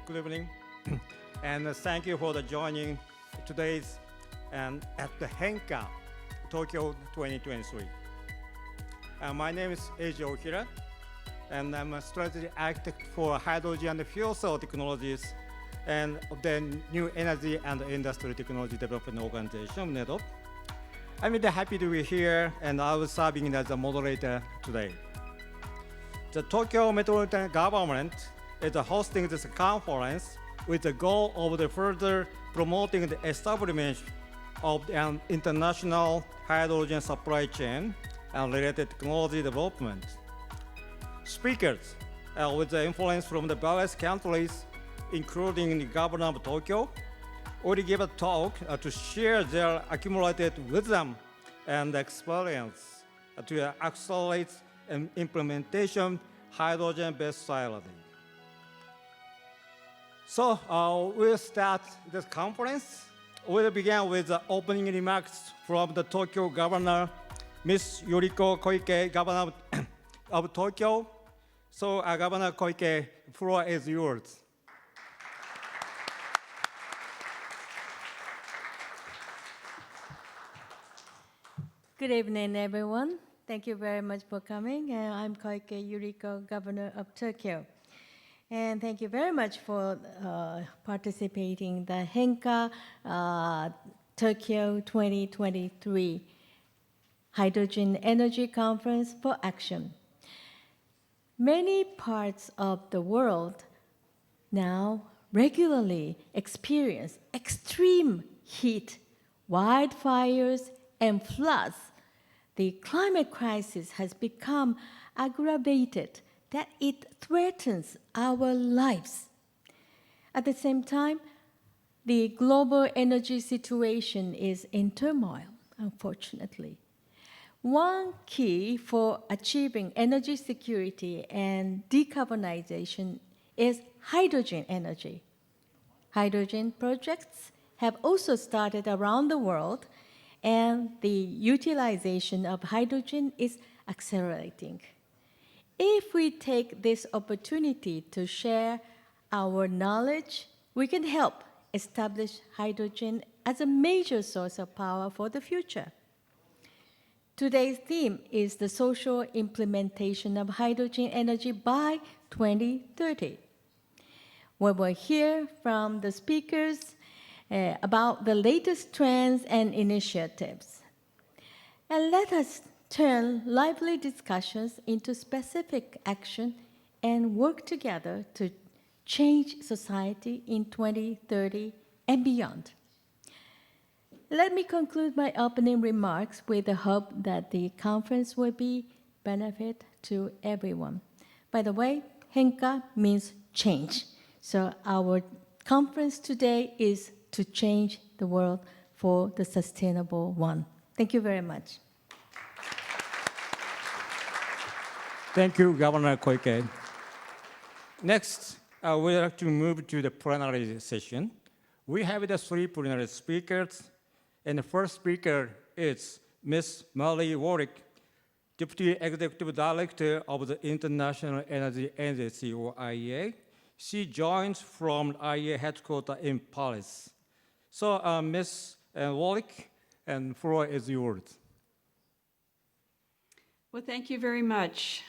Good evening, and thank you for joining today's and at the HENCA Tokyo 2023. My name is Eiji Ohira, and I'm a strategy architect for hydrogen and fuel cell technologies and the New Energy and Industry Technology Development Organization, NEDO. I'm really happy to be here, and I was serving as a moderator today. The Tokyo Metropolitan Government is hosting this conference with the goal of further promoting the establishment of an international hydrogen supply chain and related technology development. Speakers with the influence from the various countries, including the governor of Tokyo, will give a talk to share their accumulated wisdom and experience to accelerate implementation hydrogen-based society. So we'll start this conference. We'll begin with the opening remarks from the Tokyo Governor, Ms. Yuriko Koike, Governor of Tokyo. So Governor Koike, the floor is yours. Good evening, everyone. Thank you very much for coming. I'm Koike Yuriko, Governor of Tokyo. And thank you very much for participating in the HENCA Tokyo 2023 Hydrogen Energy Conference for Action. Many parts of the world now regularly experience extreme heat, wildfires, and floods. The climate crisis has become aggravated that it threatens our lives. At the same time, the global energy situation is in turmoil, unfortunately. One key for achieving energy security and decarbonization is hydrogen energy. Hydrogen projects have also started around the world, and the utilization of hydrogen is accelerating. If we take this opportunity to share our knowledge, we can help establish hydrogen as a major source of power for the future. Today's theme is the social implementation of hydrogen energy by 2030. We will hear from the speakers about the latest trends and initiatives. And let us turn lively discussions into specific action and work together to change society in 2030 and beyond. Let me conclude my opening remarks with the hope that the conference will be benefit to everyone. By the way, HENCA means change. So our conference today is to change the world for the sustainable one. Thank you very much. Thank you, Governor Koike. Next, we'd like to move to the plenary session. We have the three plenary speakers, and the first speaker is Ms. Molly Warwick, Deputy Executive Director of the International Energy Agency, or IEA. She joins from IEA headquarters in Paris. So, Ms. Warwick, and the floor is yours. Well, thank you very much.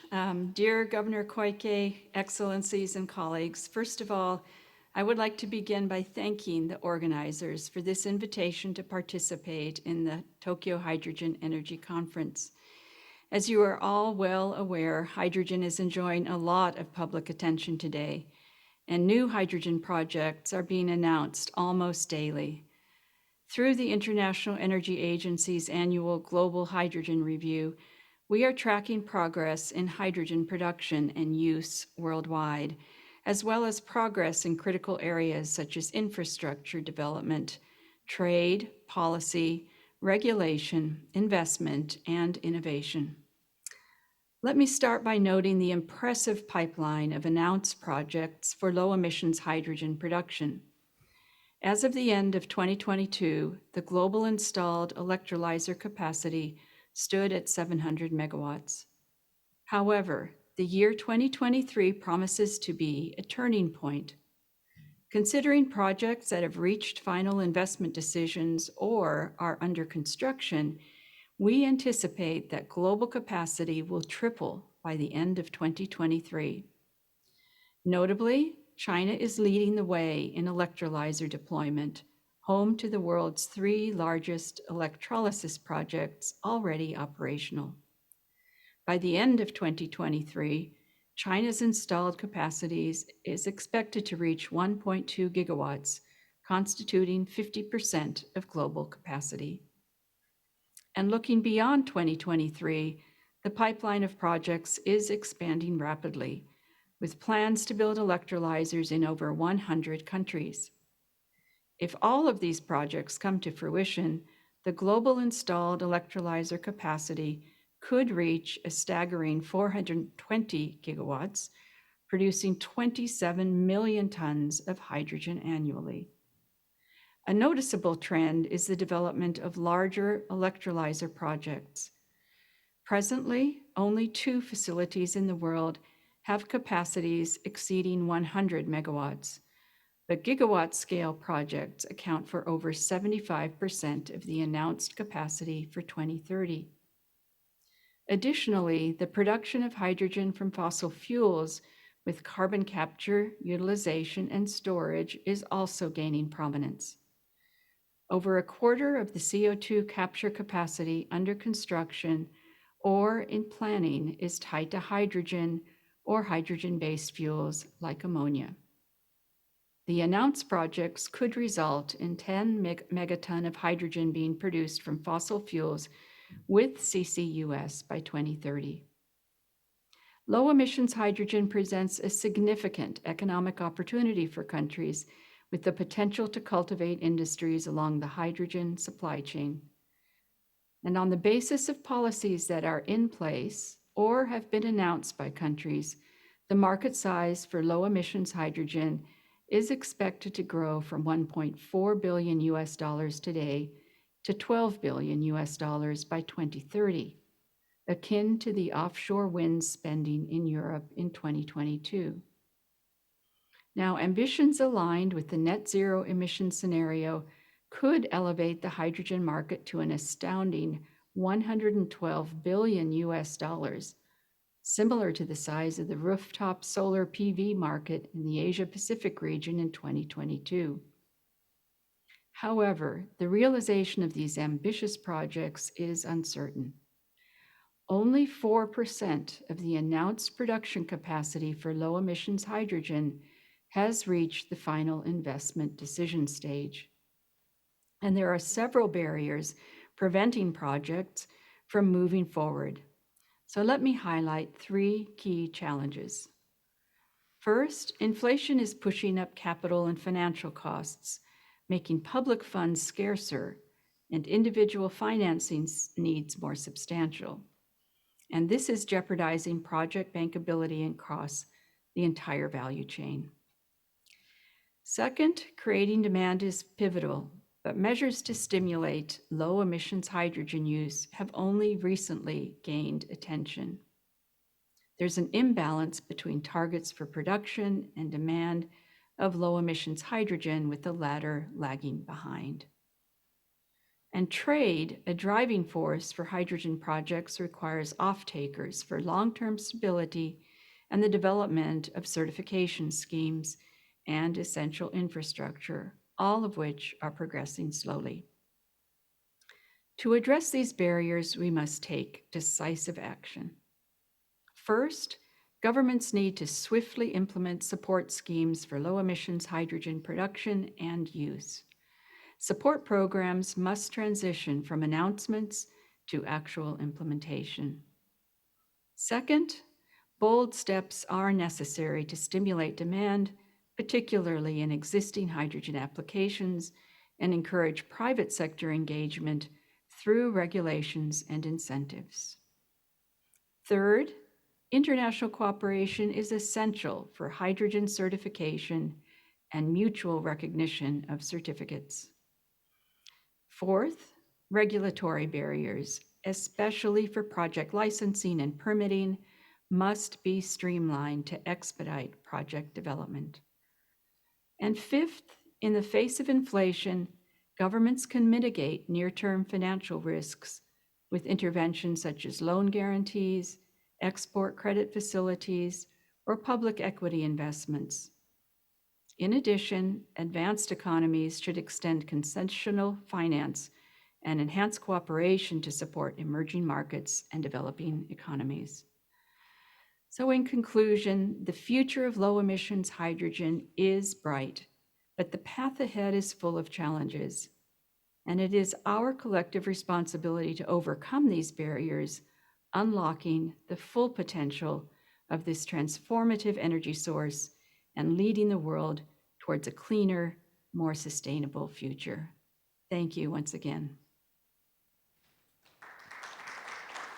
Dear Governor Koike, Excellencies and colleagues, first of all, I would like to begin by thanking the organizers for this invitation to participate in the Tokyo Hydrogen Energy Conference. As you are all well aware, hydrogen is enjoying a lot of public attention today, and new hydrogen projects are being announced almost daily. Through the International Energy Agency's annual Global Hydrogen Review, we are tracking progress in hydrogen production and use worldwide, as well as progress in critical areas such as infrastructure development, trade, policy, regulation, investment, and innovation. Let me start by noting the impressive pipeline of announced projects for low-emissions hydrogen production. As of the end of 2022, the global installed electrolyzer capacity stood at 700 megawatts. However, the year 2023 promises to be a turning point. Considering projects that have reached final investment decisions or are under construction, we anticipate that global capacity will triple by the end of 2023. Notably, China is leading the way in electrolyzer deployment, home to the world's 3 largest electrolysis projects already operational. By the end of 2023, China's installed capacities is expected to reach 1.2 gigawatts, constituting 50% of global capacity. And looking beyond 2023, the pipeline of projects is expanding rapidly, with plans to build electrolyzers in over 100 countries. If all of these projects come to fruition, the global installed electrolyzer capacity could reach a staggering 420 gigawatts, producing 27 million tons of hydrogen annually. A noticeable trend is the development of larger electrolyzer projects. Presently, only 2 facilities in the world have capacities exceeding 100 megawatts, but gigawatt-scale projects account for over 75% of the announced capacity for 2030. Additionally, the production of hydrogen from fossil fuels with carbon capture, utilization, and storage is also gaining prominence. Over a quarter of the CO2 capture capacity under construction or in planning is tied to hydrogen or hydrogen-based fuels like ammonia. The announced projects could result in 10 megaton of hydrogen being produced from fossil fuels with CCUS by 2030. Low emissions hydrogen presents a significant economic opportunity for countries with the potential to cultivate industries along the hydrogen supply chain. And on the basis of policies that are in place or have been announced by countries, the market size for low emissions hydrogen is expected to grow from $1.4 billion today to $12 billion by 2030, akin to the offshore wind spending in Europe in 2022. Now, ambitions aligned with the net zero emission scenario could elevate the hydrogen market to an astounding $112 billion, similar to the size of the rooftop solar PV market in the Asia-Pacific region in 2022. However, the realization of these ambitious projects is uncertain. Only 4% of the announced production capacity for low emissions hydrogen has reached the final investment decision stage. And there are several barriers preventing projects from moving forward. So let me highlight 3 key challenges. First, inflation is pushing up capital and financial costs, making public funds scarcer and individual financing needs more substantial. And this is jeopardizing project bankability across the entire value chain. Second, creating demand is pivotal, but measures to stimulate low emissions hydrogen use have only recently gained attention. There's an imbalance between targets for production and demand of low emissions hydrogen, with the latter lagging behind. And trade, a driving force for hydrogen projects, requires off-takers for long-term stability and the development of certification schemes and essential infrastructure, all of which are progressing slowly. To address these barriers, we must take decisive action. First, governments need to swiftly implement support schemes for low emissions hydrogen production and use. Support programs must transition from announcements to actual implementation. Second, bold steps are necessary to stimulate demand, particularly in existing hydrogen applications, and encourage private sector engagement through regulations and incentives. Third, international cooperation is essential for hydrogen certification and mutual recognition of certificates. Fourth, regulatory barriers, especially for project licensing and permitting, must be streamlined to expedite project development. And fifth, in the face of inflation, governments can mitigate near-term financial risks with interventions such as loan guarantees, export credit facilities, or public equity investments. In addition, advanced economies should extend concessional finance and enhance cooperation to support emerging markets and developing economies. So in conclusion, the future of low emissions hydrogen is bright, but the path ahead is full of challenges. And it is our collective responsibility to overcome these barriers, unlocking the full potential of this transformative energy source and leading the world towards a cleaner, more sustainable future. Thank you once again.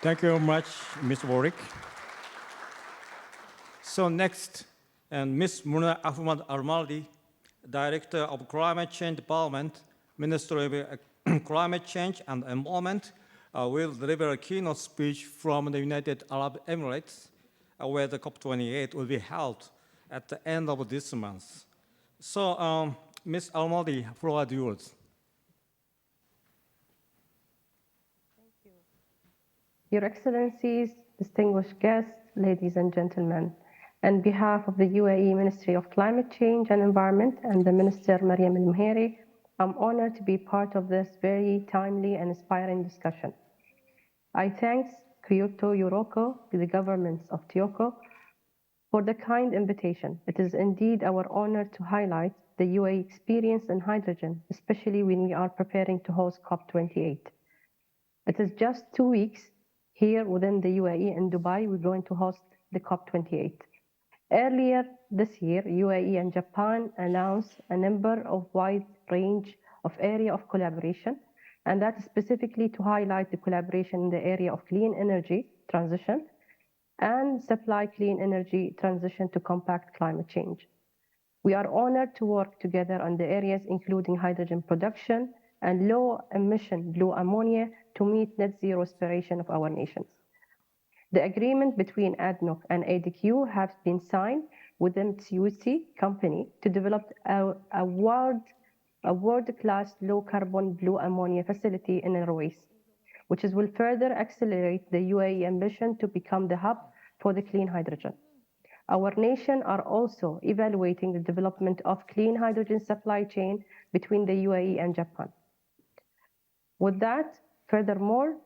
Thank you very much, Ms. Warwick. So next, Ms. Muna Ahmad Almaldi, Director of Climate Change Department, Ministry of Climate Change and Environment, will deliver a keynote speech from the United Arab Emirates, where the COP28 will be held at the end of this month. So, Ms. Almaldi, floor is yours. Your Excellencies, distinguished guests, ladies and gentlemen, on behalf of the UAE Ministry of Climate Change and Environment and the Minister Mariam El-Mheri, I'm honored to be part of this very timely and inspiring discussion. I thank Kyoto Yoroko, the governments of Tokyo, for the kind invitation. It is indeed our honor to highlight the UAE experience in hydrogen, especially when we are preparing to host COP28. It is just 2 weeks here within the UAE in Dubai, we're going to host the COP28. Earlier this year, UAE and Japan announced a number of wide range of area of collaboration, and that is specifically to highlight the collaboration in the area of clean energy transition and supply clean energy transition to combat climate change. We are honored to work together on the areas including hydrogen production and low emission blue ammonia to meet net zero aspiration of our nations. The agreement between ADNOC and ADQ has been signed with the Mitsubishi company to develop a world-class low-carbon blue ammonia facility in Ruwais, which will further accelerate the UAE ambition to become the hub for the clean hydrogen. Our nation are also evaluating the development of clean hydrogen supply chain between the UAE and Japan. With that, furthermore,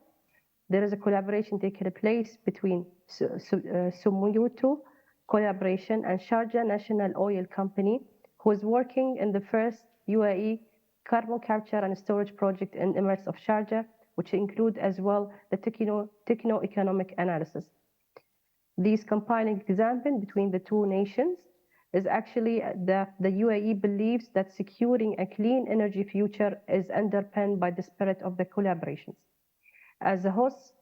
there is a collaboration taking place between Sumitomo Collaboration and Sharjah National Oil Company, who is working in the first UAE carbon capture and storage project in Emirates of Sharjah, which include as well the techno-economic analysis. These compiling example between the two nations is actually that the UAE believes that securing a clean energy future is underpinned by the spirit of the collaborations. As a host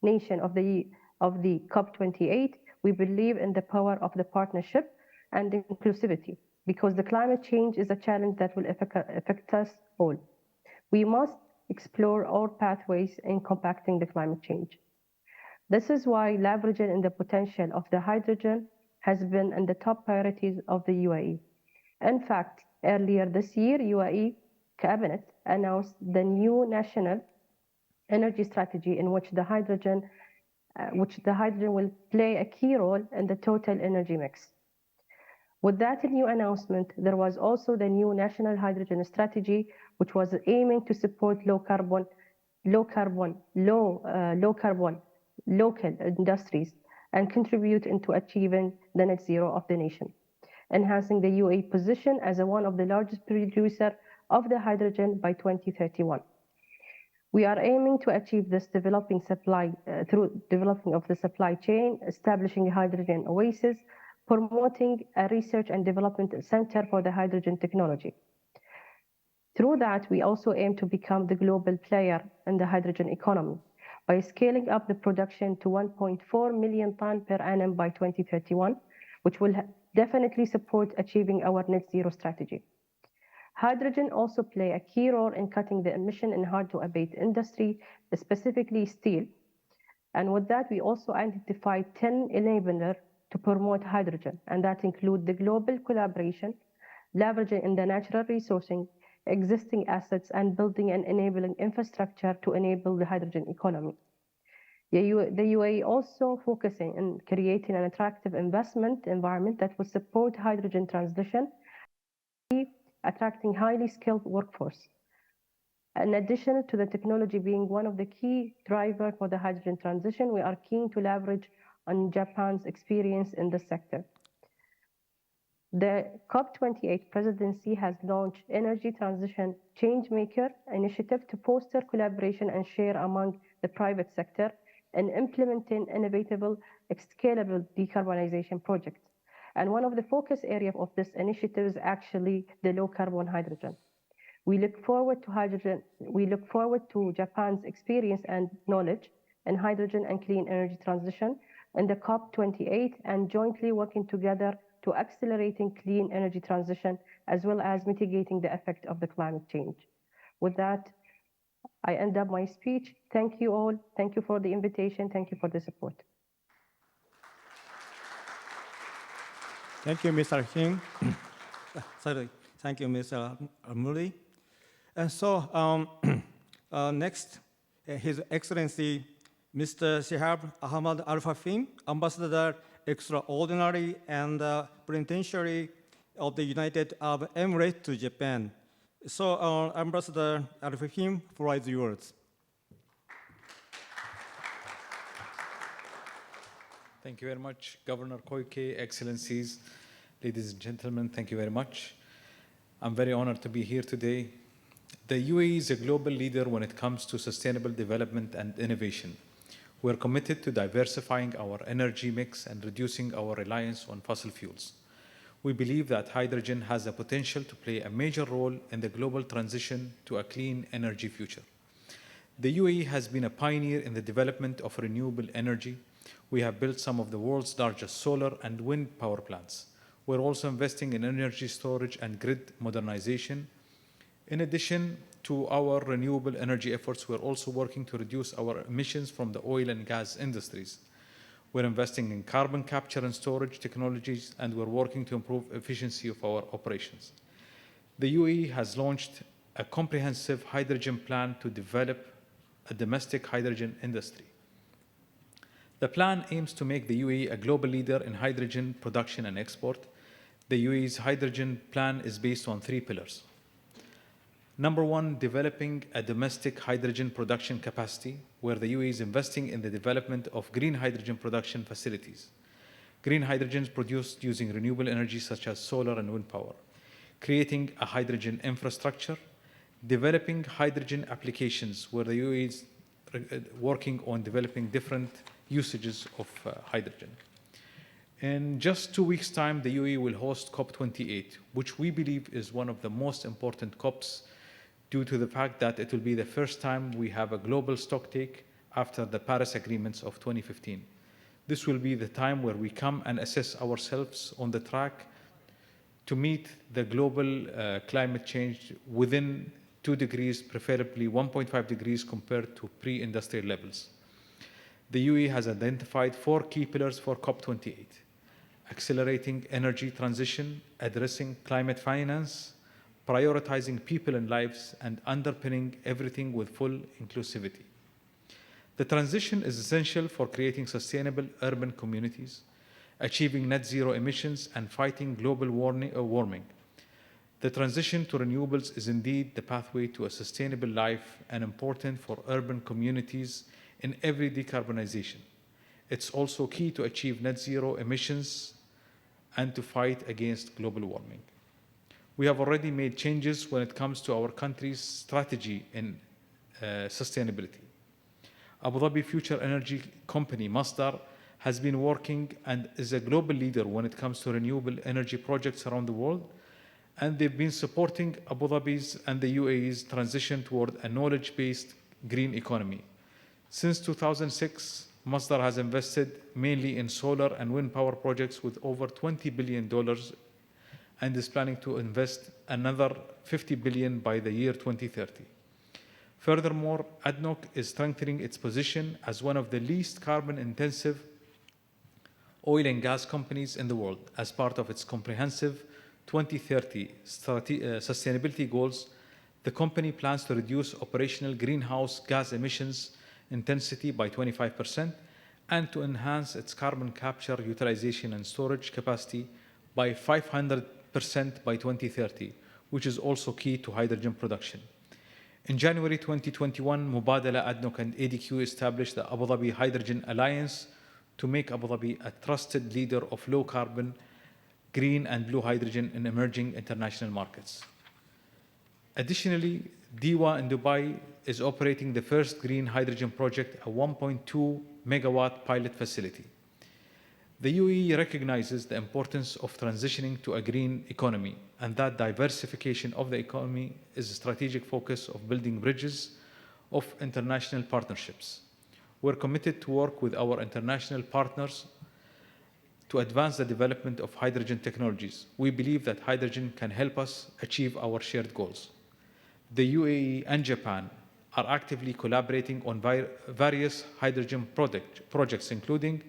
nation of the COP28, we believe in the power of the partnership and inclusivity, because the climate change is a challenge that will affect us all. We must explore all pathways in combating the climate change. This is why leveraging in the potential of the hydrogen has been in the top priorities of the UAE. In fact, earlier this year, UAE Cabinet announced the new national energy strategy in which the hydrogen will play a key role in the total energy mix. With that new announcement, there was also the new national hydrogen strategy, which was aiming to support local industries and contribute into achieving the net zero of the nation, enhancing the UAE position as one of the largest producers of the hydrogen by 2031. We are aiming to achieve this developing supply through developing of the supply chain, establishing a hydrogen oasis, promoting a research and development center for the hydrogen technology. Through that, we also aim to become the global player in the hydrogen economy by scaling up the production to 1.4 million tons per annum by 2031, which will definitely support achieving our net zero strategy. Hydrogen also play a key role in cutting the emission in hard-to-abate industry, specifically steel. And with that, we also identified 10 enablers to promote hydrogen, and that include the global collaboration, leveraging in the natural resourcing, existing assets, and building and enabling infrastructure to enable the hydrogen economy. The UAE also focusing on creating an attractive investment environment that will support hydrogen transition, attracting highly skilled workforce. In addition to the technology being one of the key drivers for the hydrogen transition, we are keen to leverage on Japan's experience in this sector. The COP28 presidency has launched Energy Transition Changemaker initiative to foster collaboration and share among the private sector in implementing innovative, scalable decarbonization projects. And one of the focus areas of this initiative is actually the low carbon hydrogen. We look forward to Japan's experience and knowledge in hydrogen and clean energy transition in the COP28 and jointly working together to accelerating clean energy transition as well as mitigating the effect of the climate change. With that, I end up my speech. Thank you all. Thank you for the invitation. Thank you for the support. Thank you, Mr. Hing. Sorry. Thank you, Mr. Muli. And so next, His Excellency Mr. Shihab Ahmad Al-Fahim, Ambassador Extraordinary and Plenipotentiary of the United Arab Emirates to Japan. So, Ambassador Al-Fahim, floor is yours. Thank you very much, Governor Koike, Excellencies, ladies and gentlemen, thank you very much. I'm very honored to be here today. The UAE is a global leader when it comes to sustainable development and innovation. We're committed to diversifying our energy mix and reducing our reliance on fossil fuels. We believe that hydrogen has the potential to play a major role in the global transition to a clean energy future. The UAE has been a pioneer in the development of renewable energy. We have built some of the world's largest solar and wind power plants. We're also investing in energy storage and grid modernization. In addition to our renewable energy efforts, we're also working to reduce our emissions from the oil and gas industries. We're investing in carbon capture and storage technologies, and we're working to improve efficiency of our operations. The UAE has launched a comprehensive hydrogen plan to develop a domestic hydrogen industry. The plan aims to make the UAE a global leader in hydrogen production and export. The UAE's hydrogen plan is based on 3 pillars. Number 1, developing a domestic hydrogen production capacity, where the UAE is investing in the development of green hydrogen production facilities. Green hydrogen is produced using renewable energy such as solar and wind power. Creating a hydrogen infrastructure, developing hydrogen applications, where the UAE is working on developing different usages of hydrogen. In just 2 weeks' time, the UAE will host COP28, which we believe is one of the most important COPs due to the fact that it will be the first time we have a global stocktake after the Paris Agreements of 2015. This will be the time where we come and assess ourselves on the track to meet the global climate change within 2 degrees, preferably 1.5 degrees compared to pre-industrial levels. The UAE has identified 4 key pillars for COP28: accelerating energy transition, addressing climate finance, prioritizing people and lives, and underpinning everything with full inclusivity. The transition is essential for creating sustainable urban communities, achieving net zero emissions, and fighting global warming. The transition to renewables is indeed the pathway to a sustainable life and important for urban communities in every decarbonization. It's also key to achieve net zero emissions and to fight against global warming. We have already made changes when it comes to our country's strategy in sustainability. Abu Dhabi Future Energy Company, Masdar, has been working and is a global leader when it comes to renewable energy projects around the world, and they've been supporting Abu Dhabi's and the UAE's transition toward a knowledge-based green economy. Since 2006, Masdar has invested mainly in solar and wind power projects with over $20 billion and is planning to invest another $50 billion by the year 2030. Furthermore, ADNOC is strengthening its position as one of the least carbon-intensive oil and gas companies in the world. As part of its comprehensive 2030 sustainability goals, the company plans to reduce operational greenhouse gas emissions intensity by 25% and to enhance its carbon capture, utilization, and storage capacity by 500% by 2030, which is also key to hydrogen production. In January 2021, Mubadala, ADNOC, and ADQ established the Abu Dhabi Hydrogen Alliance to make Abu Dhabi a trusted leader of low-carbon, green and blue hydrogen in emerging international markets. Additionally, DEWA in Dubai is operating the first green hydrogen project, a 1.2 megawatt pilot facility. The UAE recognizes the importance of transitioning to a green economy and that diversification of the economy is a strategic focus of building bridges of international partnerships. We're committed to work with our international partners to advance the development of hydrogen technologies. We believe that hydrogen can help us achieve our shared goals. The UAE and Japan are actively collaborating on various hydrogen projects, including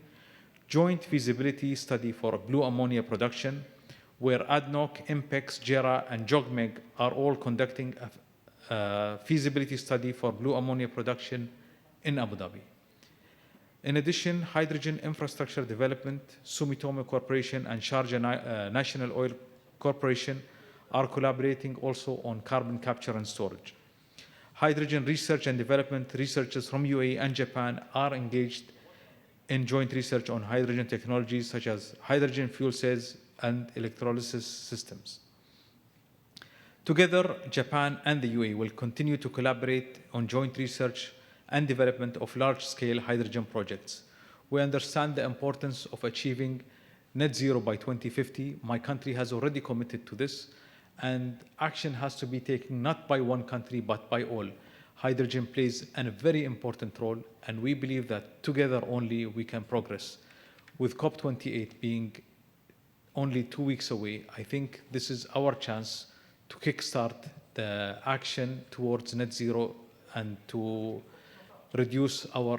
joint feasibility study for blue ammonia production, where ADNOC, INPEX, JERA, and JOGMEC are all conducting a feasibility study for blue ammonia production in Abu Dhabi. In addition, hydrogen infrastructure development, Sumitomo Corporation and Sharjah National Oil Corporation are collaborating also on carbon capture and storage. Hydrogen research and development researchers from UAE and Japan are engaged in joint research on hydrogen technologies such as hydrogen fuel cells and electrolysis systems. Together, Japan and the UAE will continue to collaborate on joint research and development of large-scale hydrogen projects. We understand the importance of achieving net zero by 2050. My country has already committed to this, and action has to be taken not by one country, but by all. Hydrogen plays a very important role, and we believe that together only we can progress. With COP28 being only 2 weeks away, I think this is our chance to kickstart the action towards net zero and to reduce our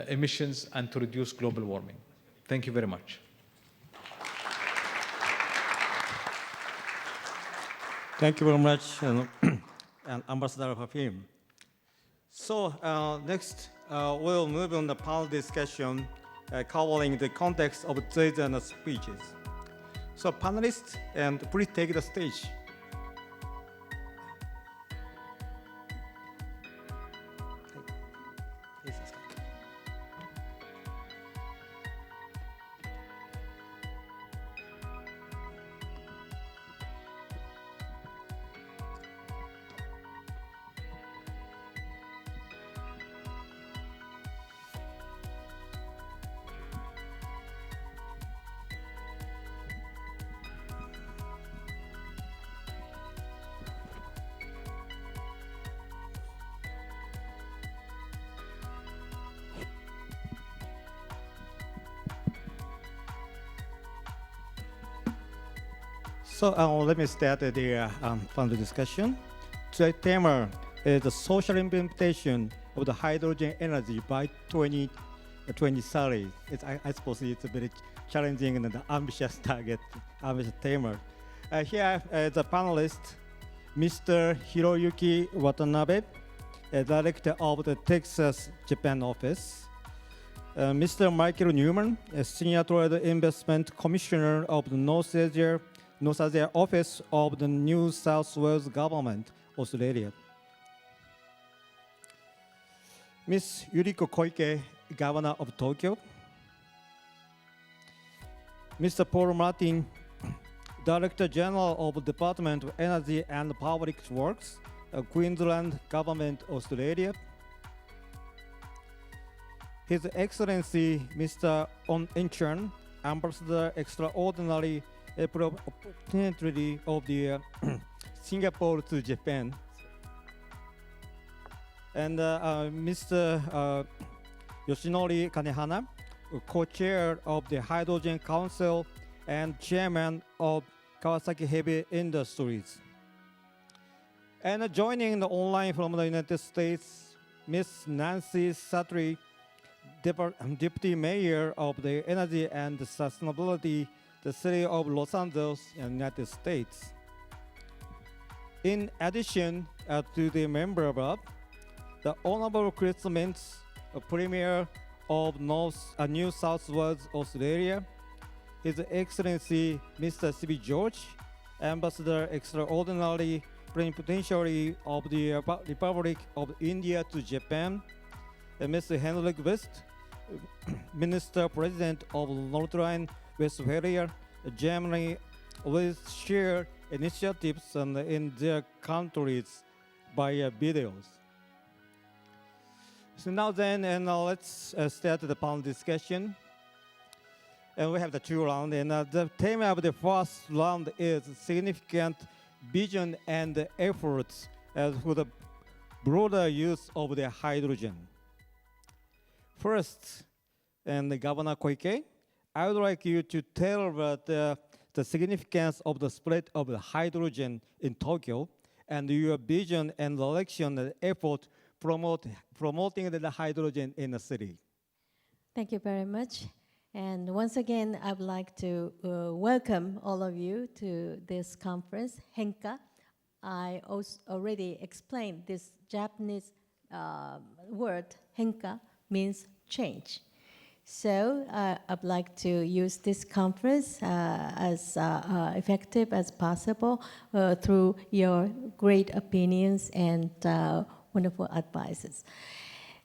emissions and to reduce global warming. Thank you very much. Thank you very much, and Ambassador Fahim. So next, we'll move on the panel discussion covering the context of today's speeches. So panelists, and please take the stage. So let me start the panel discussion. Today's theme is the social implementation of the hydrogen energy by 2030. I suppose it's a very challenging and ambitious target, ambitious theme. Here the panelist, Mr. Hiroyuki Watanabe, Director of the Texas Japan Office. Mr. Michael Newman, Senior Trade Investment Commissioner of the North Asia Office of the New South Wales Government, Australia. Ms. Yuriko Koike, Governor of Tokyo. Mr. Paul Martin, Director General of the Department of Energy and Public Works, Queensland Government, Australia. His Excellency Mr. On Incheon, Ambassador Extraordinary Representative of the Singapore to Japan, and Mr. Yoshinori Kanehana, co-chair of the Hydrogen Council and chairman of Kawasaki Heavy Industries. And joining the online from the United States, Ms. Nancy Satry, Deputy Mayor of the Energy and Sustainability, the City of Los Angeles, United States. In addition to the member above, the Honorable Chris Mintz, Premier of New South Wales, Australia, His Excellency Mr. C.B. George, Ambassador Extraordinary Plenipotentiary of the Republic of India to Japan, and Mr. Henrik West, Minister President of North Rhine-Westphalia, Germany, will share initiatives in their countries via videos. So now then, let's start the panel discussion. And we have the two rounds, and the theme of the first round is significant vision and efforts for the broader use of the hydrogen. First, and Governor Koike, I would like you to tell about the significance of the spread of the hydrogen in Tokyo and your vision and election and effort promoting the hydrogen in the city. Thank you very much. And once again, I would like to welcome all of you to this conference, HENCA. I already explained this Japanese word, HENCA, means change. So I'd like to use this conference as effective as possible through your great opinions and wonderful advices.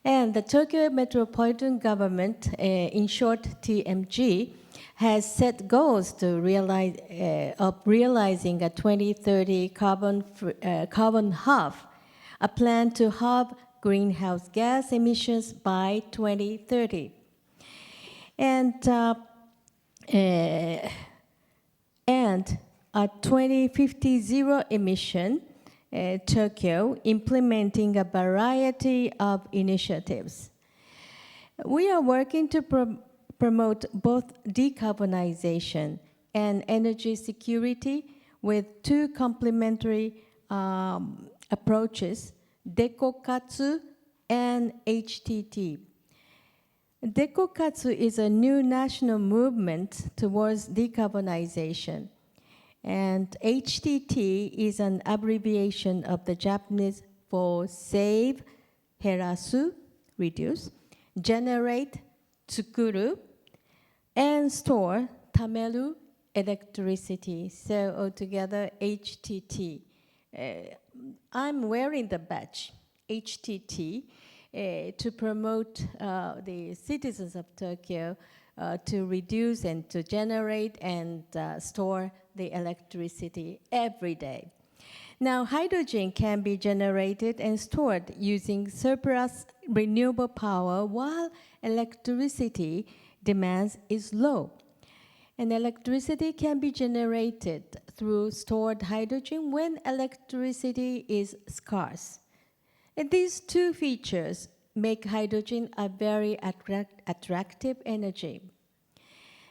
And the Tokyo Metropolitan Government, in short TMG, has set goals to realizing a 2030 carbon halve, a plan to halve greenhouse gas emissions by 2030. And a 2050 zero emission Tokyo, implementing a variety of initiatives. We are working to promote both decarbonization and energy security with two complementary approaches, Dekokatsu and HTT. Dekokatsu is a new national movement towards decarbonization. And HTT is an abbreviation of the Japanese for save, herasu, reduce, generate, tsukuru, and store, tameru, electricity. So altogether, HTT. I'm wearing the badge, HTT, to promote the citizens of Tokyo to reduce and to generate and store the electricity every day. Now, hydrogen can be generated and stored using surplus renewable power while electricity demand is low. And electricity can be generated through stored hydrogen when electricity is scarce. And these two features make hydrogen a very attractive energy.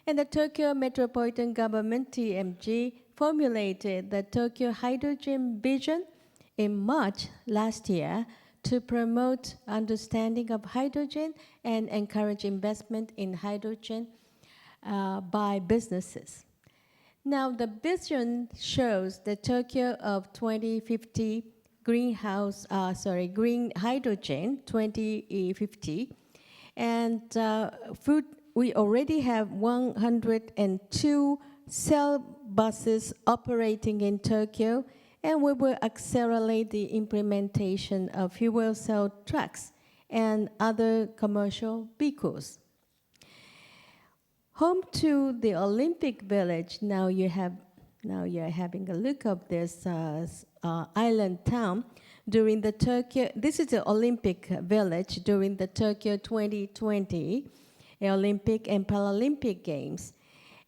And the Tokyo Metropolitan Government, TMG, formulated the Tokyo Hydrogen Vision in March last year to promote understanding of hydrogen and encourage investment in hydrogen by businesses. Now, the vision shows the Tokyo of 2050 green hydrogen 2050, and we already have 102 cell buses operating in Tokyo, and we will accelerate the implementation of fuel cell trucks and other commercial vehicles. Home to the Olympic Village, now you're having a look of this island town during the Tokyo. This is the Olympic Village during the Tokyo 2020 Olympic and Paralympic Games,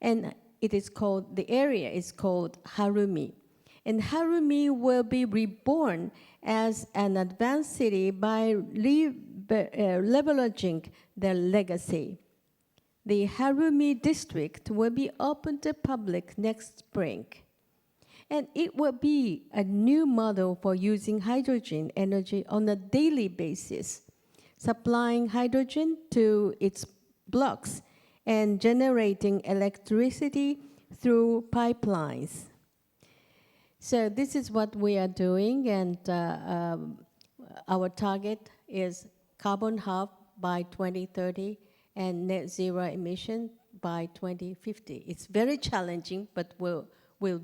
and the area is called Harumi. And Harumi will be reborn as an advanced city by leveraging their legacy. The Harumi district will be open to public next spring. And it will be a new model for using hydrogen energy on a daily basis. supplying hydrogen to its blocks and generating electricity through pipelines. So this is what we are doing, and our target is carbon half by 2030 and net zero emission by 2050. It's very challenging, but we'll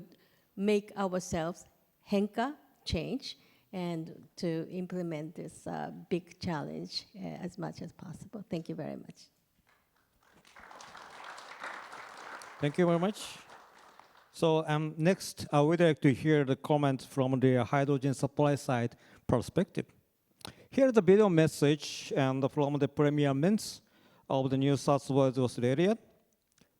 make ourselves HENCA change and to implement this big challenge as much as possible. Thank you very much. Thank you very much. So next, I would like to hear the comments from the hydrogen supply side perspective. Here's the video message and from the Premier Mints of the New South Wales, Australia.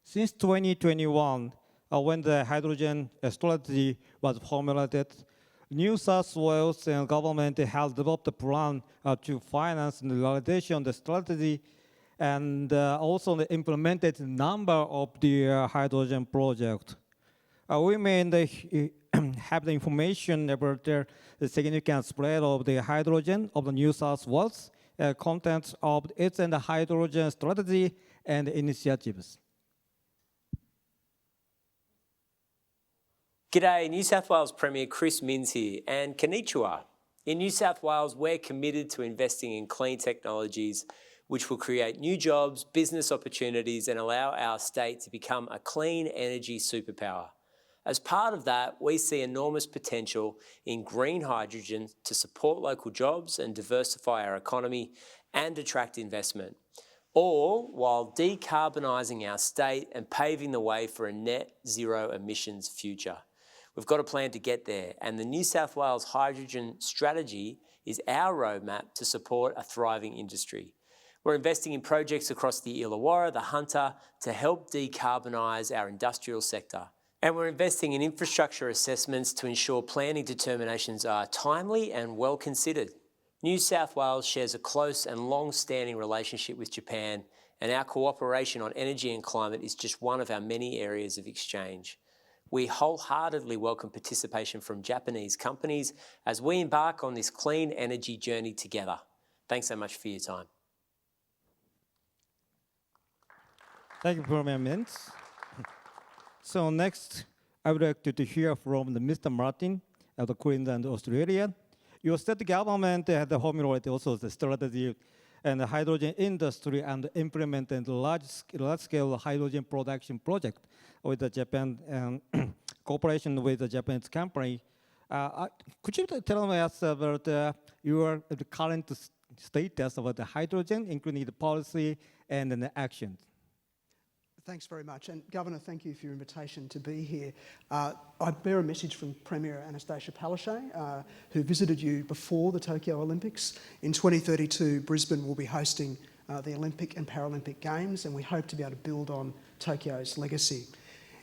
Since 2021, when the hydrogen strategy was formulated, New South Wales government has developed a plan to finance the realization of the strategy and also implemented a number of the hydrogen projects. We may have the information about the significant spread of the hydrogen of the New South Wales, contents of its and the hydrogen strategy and initiatives. G'day, New South Wales Premier Chris Minns here, and konnichiwa. In New South Wales, we're committed to investing in clean technologies which will create new jobs, business opportunities, and allow our state to become a clean energy superpower. As part of that, we see enormous potential in green hydrogen to support local jobs and diversify our economy and attract investment, all while decarbonising our state and paving the way for a net zero emissions future. We've got a plan to get there, and the New South Wales hydrogen strategy is our roadmap to support a thriving industry. We're investing in projects across the Illawarra, the Hunter, to help decarbonise our industrial sector. And we're investing in infrastructure assessments to ensure planning determinations are timely and well considered. New South Wales shares a close and long-standing relationship with Japan, and our cooperation on energy and climate is just one of our many areas of exchange. We wholeheartedly welcome participation from Japanese companies as we embark on this clean energy journey together. Thanks so much for your time. Thank you, Premier Mintz. So next, I would like to hear from Mr. Martin of the Queensland, Australia. Your state government had formulated also the strategy and the hydrogen industry and implemented large-scale hydrogen production project with the Japan cooperation with the Japanese company. Could you tell us about your current status about the hydrogen, including the policy and the actions? Thanks very much. And Governor, thank you for your invitation to be here. I bear a message from Premier Anastasia Palaszczuk, who visited you before the Tokyo Olympics. In 2032, Brisbane will be hosting the Olympic and Paralympic Games, and we hope to be able to build on Tokyo's legacy.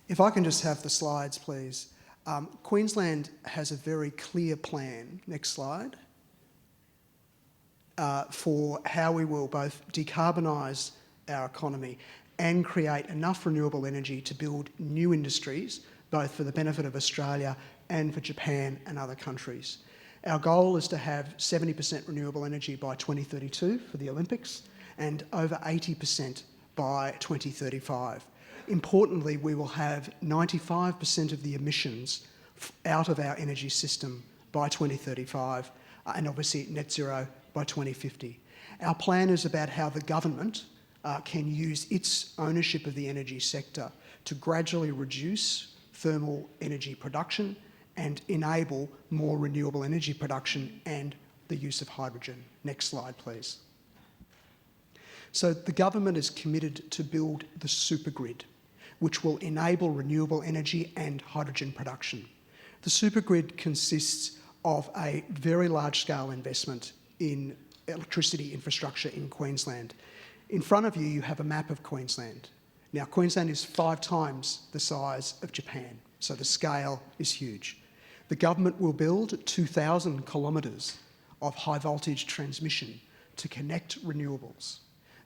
If I can just have the slides, please. Queensland has a very clear plan, next slide, for how we will both decarbonise our economy and create enough renewable energy to build new industries, both for the benefit of Australia and for Japan and other countries. Our goal is to have 70% renewable energy by 2032 for the Olympics and over 80% by 2035. Importantly, we will have 95% of the emissions out of our energy system by 2035 and obviously net zero by 2050. Our plan is about how the government can use its ownership of the energy sector to gradually reduce thermal energy production and enable more renewable energy production and the use of hydrogen. Next slide, please. So the government is committed to build the supergrid, which will enable renewable energy and hydrogen production. The supergrid consists of a very large-scale investment in electricity infrastructure in Queensland. In front of you, you have a map of Queensland. Now, Queensland is 5 times the size of Japan, so the scale is huge. The government will build 2,000 kilometres of high-voltage transmission to connect renewables.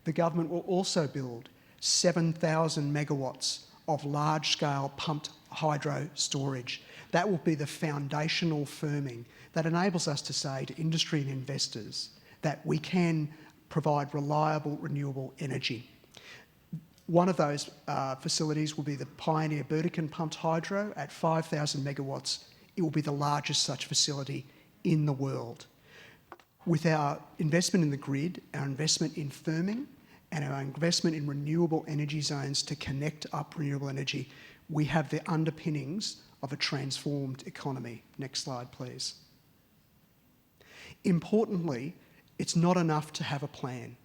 The government will also build 7,000 megawatts of large-scale pumped hydro storage. That will be the foundational firming that enables us to say to industry and investors that we can provide reliable renewable energy. One of those facilities will be the Pioneer Burdekin pumped hydro at 5,000 megawatts. It will be the largest such facility in the world. With our investment in the grid, our investment in firming, and our investment in renewable energy zones to connect up renewable energy, we have the underpinnings of a transformed economy. Next slide, please. Importantly, it's not enough to have a plan.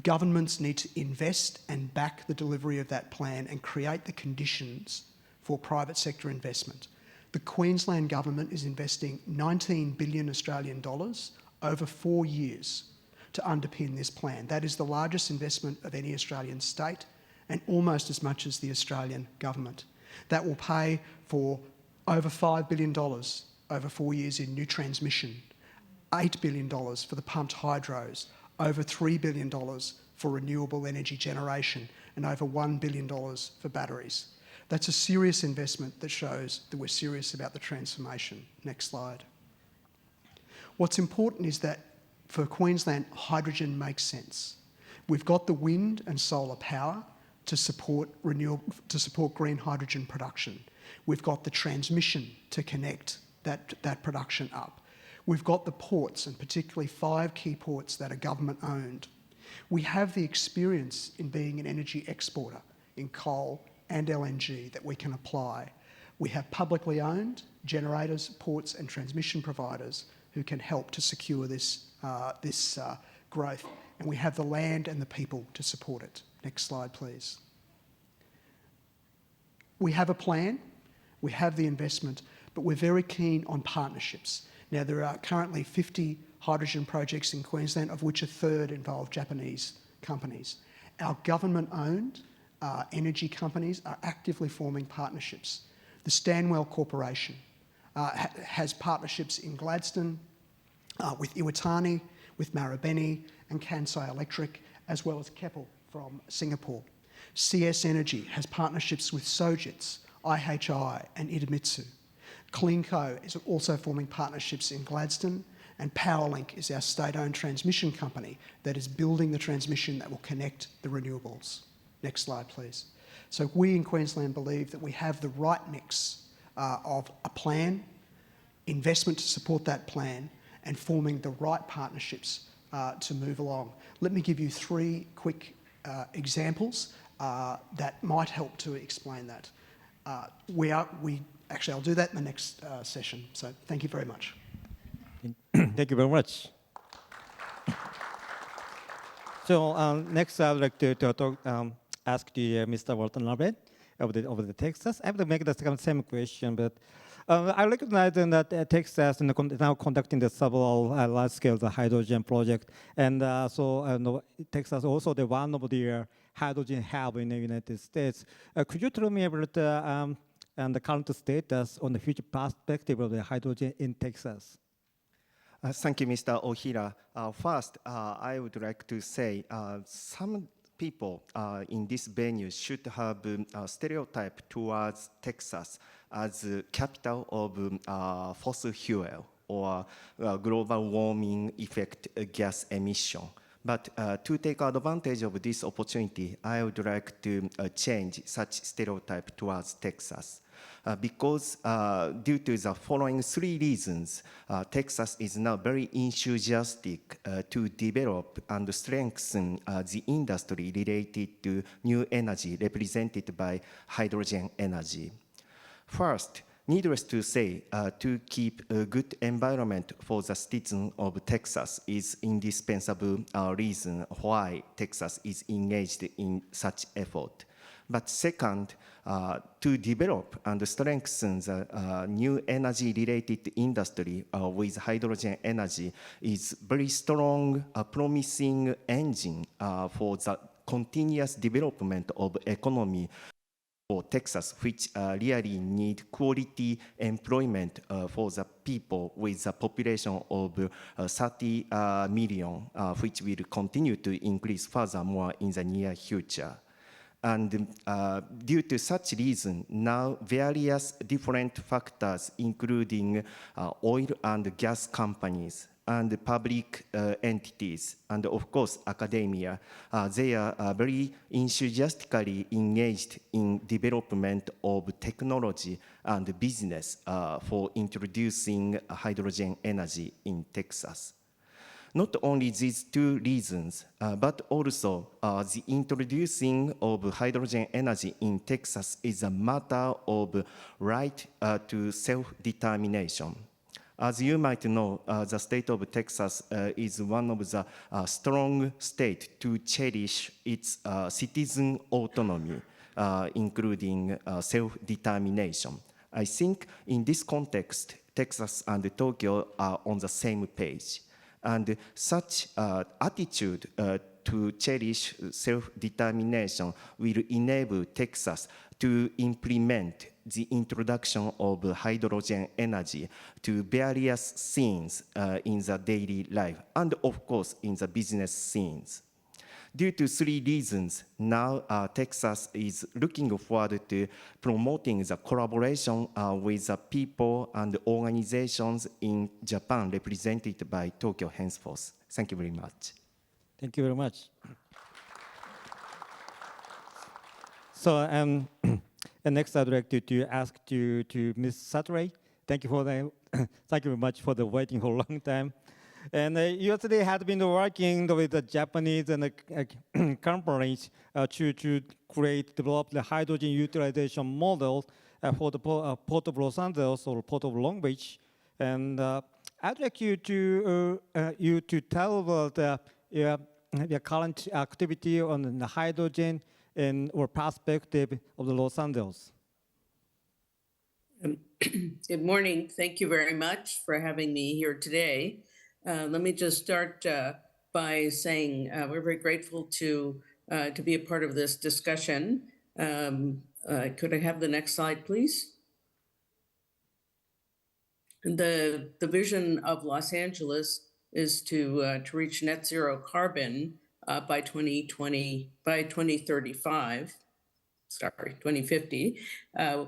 Governments need to invest and back the delivery of that plan and create the conditions for private sector investment. The Queensland Government is investing 19 billion Australian dollars over 4 years to underpin this plan. That is the largest investment of any Australian state and almost as much as the Australian Government. That will pay for over $5 billion over 4 years in new transmission, $8 billion for the pumped hydros, over $3 billion for renewable energy generation, and over $1 billion for batteries. That's a serious investment that shows that we're serious about the transformation. Next slide. What's important is that for Queensland, hydrogen makes sense. We've got the wind and solar power to support green hydrogen production. We've got the transmission to connect that production up. We've got the ports, and particularly 5 key ports that are government-owned. We have the experience in being an energy exporter in coal and LNG that we can apply. We have publicly owned generators, ports and transmission providers who can help to secure this growth, and we have the land and the people to support it. Next slide, please. We have a plan, we have the investment, but we're very keen on partnerships. Now, there are currently 50 hydrogen projects in Queensland, of which a third involve Japanese companies. Our government-owned energy companies are actively forming partnerships. The Stanwell Corporation has partnerships in Gladstone with Iwatani, with Marubeni and Kansai Electric, as well as Keppel from Singapore. CS Energy has partnerships with Sojitz, IHI and Idemitsu. CleanCo is also forming partnerships in Gladstone, and Powerlink is our state-owned transmission company that is building the transmission that will connect the renewables. Next slide, please. So we in Queensland believe that we have the right mix of a plan, investment to support that plan, and forming the right partnerships to move along. Let me give you 3 quick examples that might help to explain that. Actually, I'll do that in the next session. So thank you very much. Thank you very much. So next, I would like to talk, ask Mr. Walton Labret of the Texas. I have to make the same question, but I recognize that Texas is now conducting the several large-scale hydrogen project, and so Texas also the one of the hydrogen hub in the United States. Could you tell me about the current status on the future perspective of the hydrogen in Texas? Thank you, Mr. Ohira. First, I would like to say some people in this venue should have a stereotype towards Texas as capital of fossil fuel or global warming effect gas emission. But to take advantage of this opportunity, I would like to change such stereotype towards Texas. Because due to the following 3 reasons, Texas is now very enthusiastic to develop and strengthen the industry related to new energy represented by hydrogen energy. First, needless to say, to keep a good environment for the citizens of Texas is indispensable reason why Texas is engaged in such effort. But second, to develop and strengthen the new energy-related industry with hydrogen energy is very strong, promising engine for the continuous development of economy for Texas, which really need quality employment for the people with a population of 30 million, which will continue to increase furthermore in the near future. And due to such reason, now various different factors, including oil and gas companies and public entities, and of course, academia. They are very enthusiastically engaged in development of technology and business for introducing hydrogen energy in Texas. Not only these two reasons, but also the introducing of hydrogen energy in Texas is a matter of right to self-determination. As you might know, the state of Texas is one of the strong states to cherish its citizen autonomy, including self-determination. I think in this context, Texas and Tokyo are on the same page. And such attitude to cherish self-determination will enable Texas to implement the introduction of hydrogen energy to various scenes in the daily life and, of course, in the business scenes. Due to three reasons, now Texas is looking forward to promoting the collaboration with the people and organizations in Japan represented by Tokyo henceforth. Thank you very much. Thank you very much. So, and next I'd like to ask to Ms. Saturday. Thank you for the thank you very much for the waiting for a long time. And USDA has been working with the Japanese and companies to develop the hydrogen utilization model for the Port of Los Angeles or Port of Long Beach. And I'd like you to tell about your current activity on the hydrogen and or perspective of the Los Angeles. Good morning. Thank you very much for having me here today. Let me just start by saying we're very grateful to be a part of this discussion. Could I have the next slide, please? The vision of Los Angeles is to reach net zero carbon by 2035. Sorry, 2050.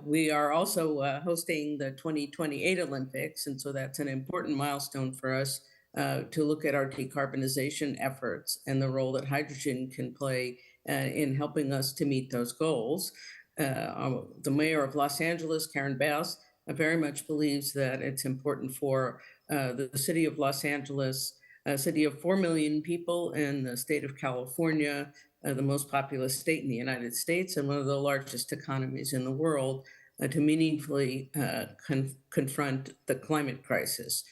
We are also hosting the 2028 Olympics, and so that's an important milestone for us to look at our decarbonization efforts and the role that hydrogen can play in helping us to meet those goals. The mayor of Los Angeles, Karen Bass, very much believes that it's important for the city of Los Angeles, a city of 4 million people in the state of California, the most populous state in the United States and one of the largest economies in the world, to meaningfully confront the climate crisis.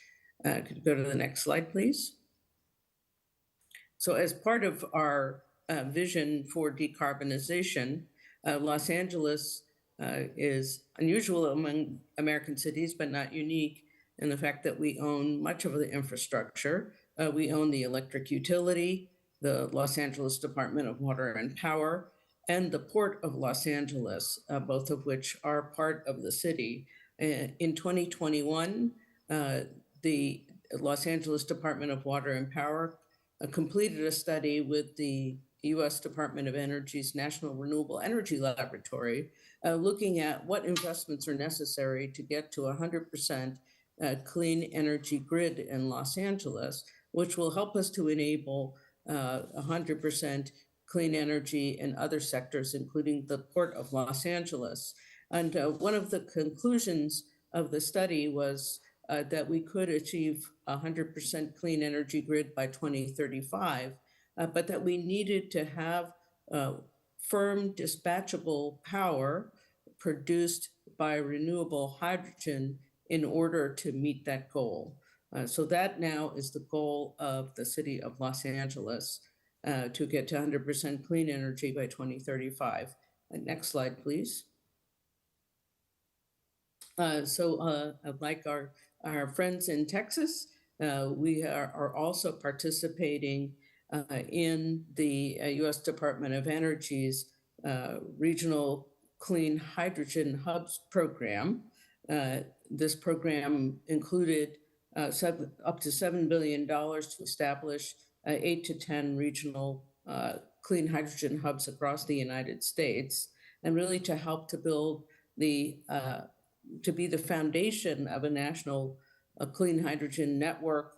Could you go to the next slide, please? So as part of our vision for decarbonization, Los Angeles is unusual among American cities, but not unique in the fact that we own much of the infrastructure. We own the electric utility, the Los Angeles Department of Water and Power, and the Port of Los Angeles, both of which are part of the city. In 2021, the Los Angeles Department of Water and Power completed a study with the U.S. Department of Energy's National Renewable Energy Laboratory, looking at what investments are necessary to get to 100% clean energy grid in Los Angeles, which will help us to enable 100% clean energy in other sectors, including the Port of Los Angeles. And one of the conclusions of the study was that we could achieve 100% clean energy grid by 2035, but that we needed to have firm dispatchable power produced by renewable hydrogen in order to meet that goal. So that now is the goal of the city of Los Angeles, to get to 100% clean energy by 2035. Next slide, please. Like our friends in Texas, we are also participating in the U.S. Department of Energy's Regional Clean Hydrogen Hubs program. This program included up to $7 billion to establish 8 to 10 regional clean hydrogen hubs across the United States, and really to help to build to be the foundation of a national clean hydrogen network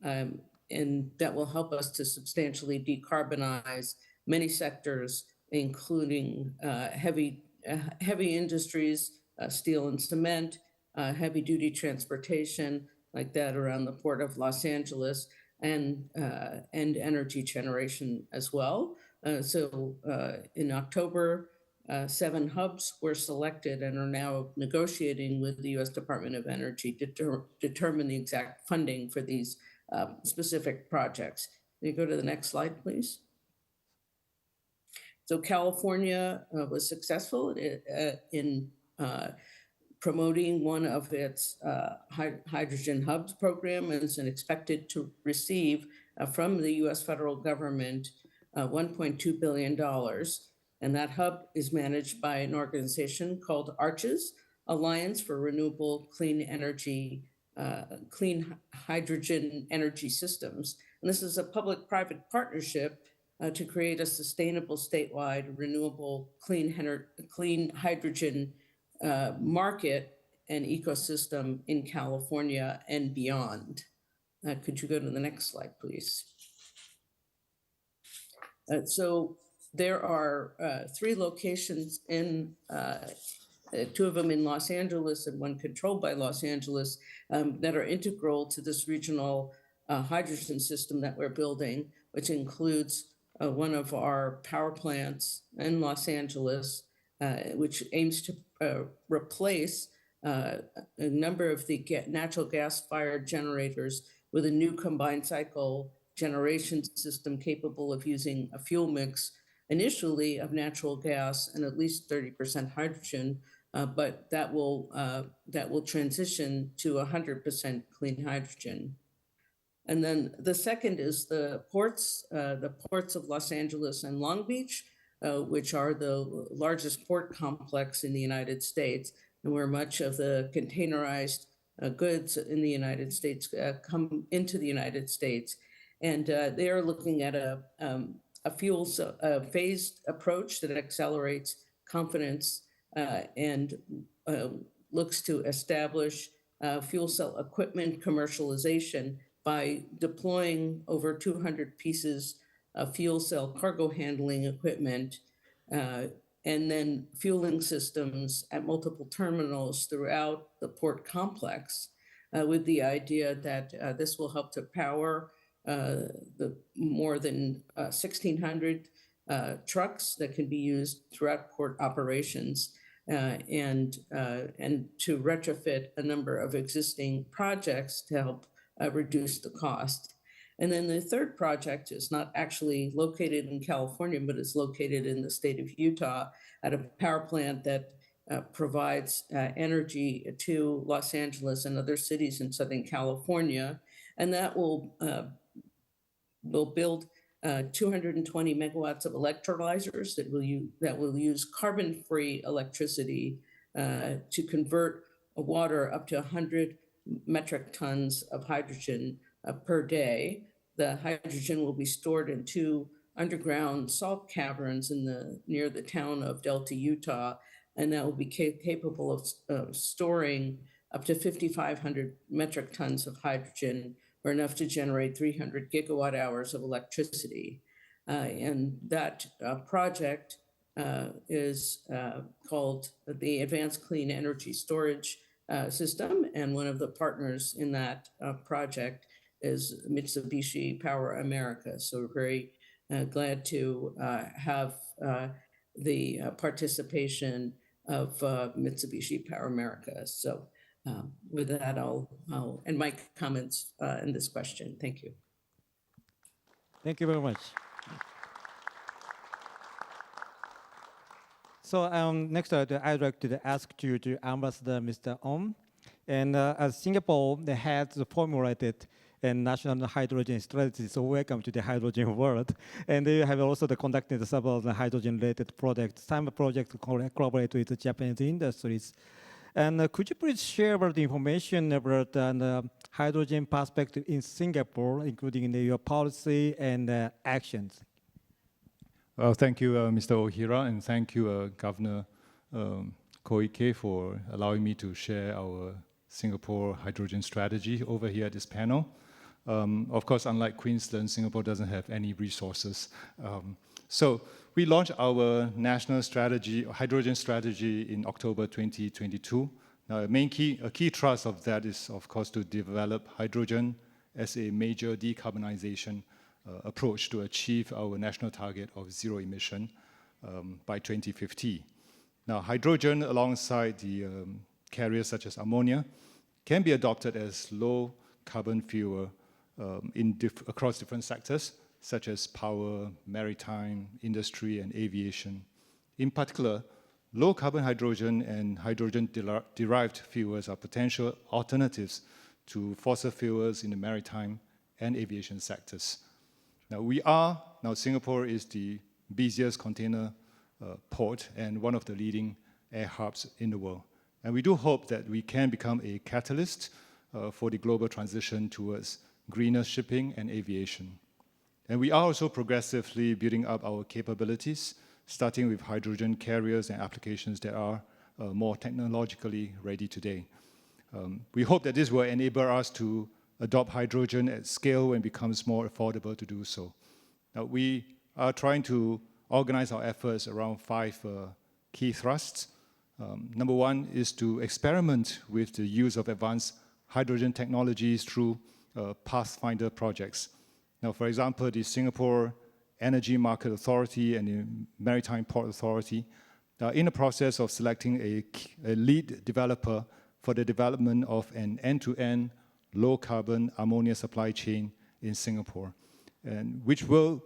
and that will help us to substantially decarbonize many sectors, including heavy industries, steel and cement, heavy-duty transportation, like that around the port of Los Angeles, and energy generation as well. So in October, 7 hubs were selected and are now negotiating with the U.S. Department of Energy to determine the exact funding for these specific projects. Can you go to the next slide, please? So California was successful in promoting one of its hydrogen hubs program and is expected to receive from the U.S. federal government $1.2 billion. And that hub is managed by an organization called ARCHES, Alliance for Renewable Clean Energy, Clean Hydrogen Energy Systems. And this is a public-private partnership to create a sustainable statewide renewable clean hydrogen market and ecosystem in California and beyond. Could you go to the next slide, please? So there are 3 locations in 2 of them in Los Angeles and 1 controlled by Los Angeles that are integral to this regional hydrogen system that we're building, which includes one of our power plants in Los Angeles, which aims to replace a number of the natural gas-fired generators with a new combined cycle generation system capable of using a fuel mix initially of natural gas and at least 30% hydrogen, but that will transition to 100% clean hydrogen. And then the second is the ports of Los Angeles and Long Beach, which are the largest port complex in the United States, and where much of the containerized goods in the United States come into the United States. And they are looking at a phased approach that accelerates confidence and looks to establish fuel cell equipment commercialization by deploying over 200 pieces of fuel cell cargo handling equipment and then fueling systems at multiple terminals throughout the port complex with the idea that this will help to power the more than 1,600 trucks that can be used throughout port operations and to retrofit a number of existing projects to help reduce the cost. And then the third project is not actually located in California, but it's located in the state of Utah at a power plant that provides energy to Los Angeles and other cities in Southern California. And that will build 220 megawatts of electrolyzers that will use carbon-free electricity to convert water up to 100 metric tons of hydrogen per day. The hydrogen will be stored in 2 underground salt caverns near the town of Delta, Utah, and that will be capable of storing up to 5,500 metric tons of hydrogen, or enough to generate 300 gigawatt hours of electricity. And that project is called the Advanced Clean Energy Storage System, and one of the partners in that project is Mitsubishi Power America. So we're very glad to have the participation of Mitsubishi Power America. So with that, I'll end my comments in this question. Thank you. Thank you very much. So next, I'd like to ask you to Ambassador Mr. Om. And as Singapore has formulated a national hydrogen strategy, so welcome to the hydrogen world. And they have also conducted several hydrogen-related projects. Some projects collaborate with the Japanese industries. And could you please share about the information about the hydrogen perspective in Singapore, including your policy and actions? Well, thank you, Mr. Ohira, and thank you, Governor Koike, for allowing me to share our Singapore hydrogen strategy over here at this panel. Of course, unlike Queensland, Singapore doesn't have any resources. So we launched our national strategy, hydrogen strategy, in October 2022. Now, a key thrust of that is, of course, to develop hydrogen as a major decarbonization approach to achieve our national target of zero emission by 2050. Now, hydrogen, alongside the carriers such as ammonia, can be adopted as low carbon fuel across different sectors, such as power, maritime, industry, and aviation. In particular, low carbon hydrogen and hydrogen-derived fuels are potential alternatives to fossil fuels in the maritime and aviation sectors. Now Singapore is the busiest container port and one of the leading air hubs in the world. And we do hope that we can become a catalyst for the global transition towards greener shipping and aviation. And we are also progressively building up our capabilities, starting with hydrogen carriers and applications that are more technologically ready today. We hope that this will enable us to adopt hydrogen at scale when it becomes more affordable to do so. Now, we are trying to organize our efforts around 5 key thrusts. Number 1 is to experiment with the use of advanced hydrogen technologies through Pathfinder projects. Now, for example, the Singapore Energy Market Authority and the Maritime Port Authority are in the process of selecting a lead developer for the development of an end-to-end low-carbon ammonia supply chain in Singapore, and which will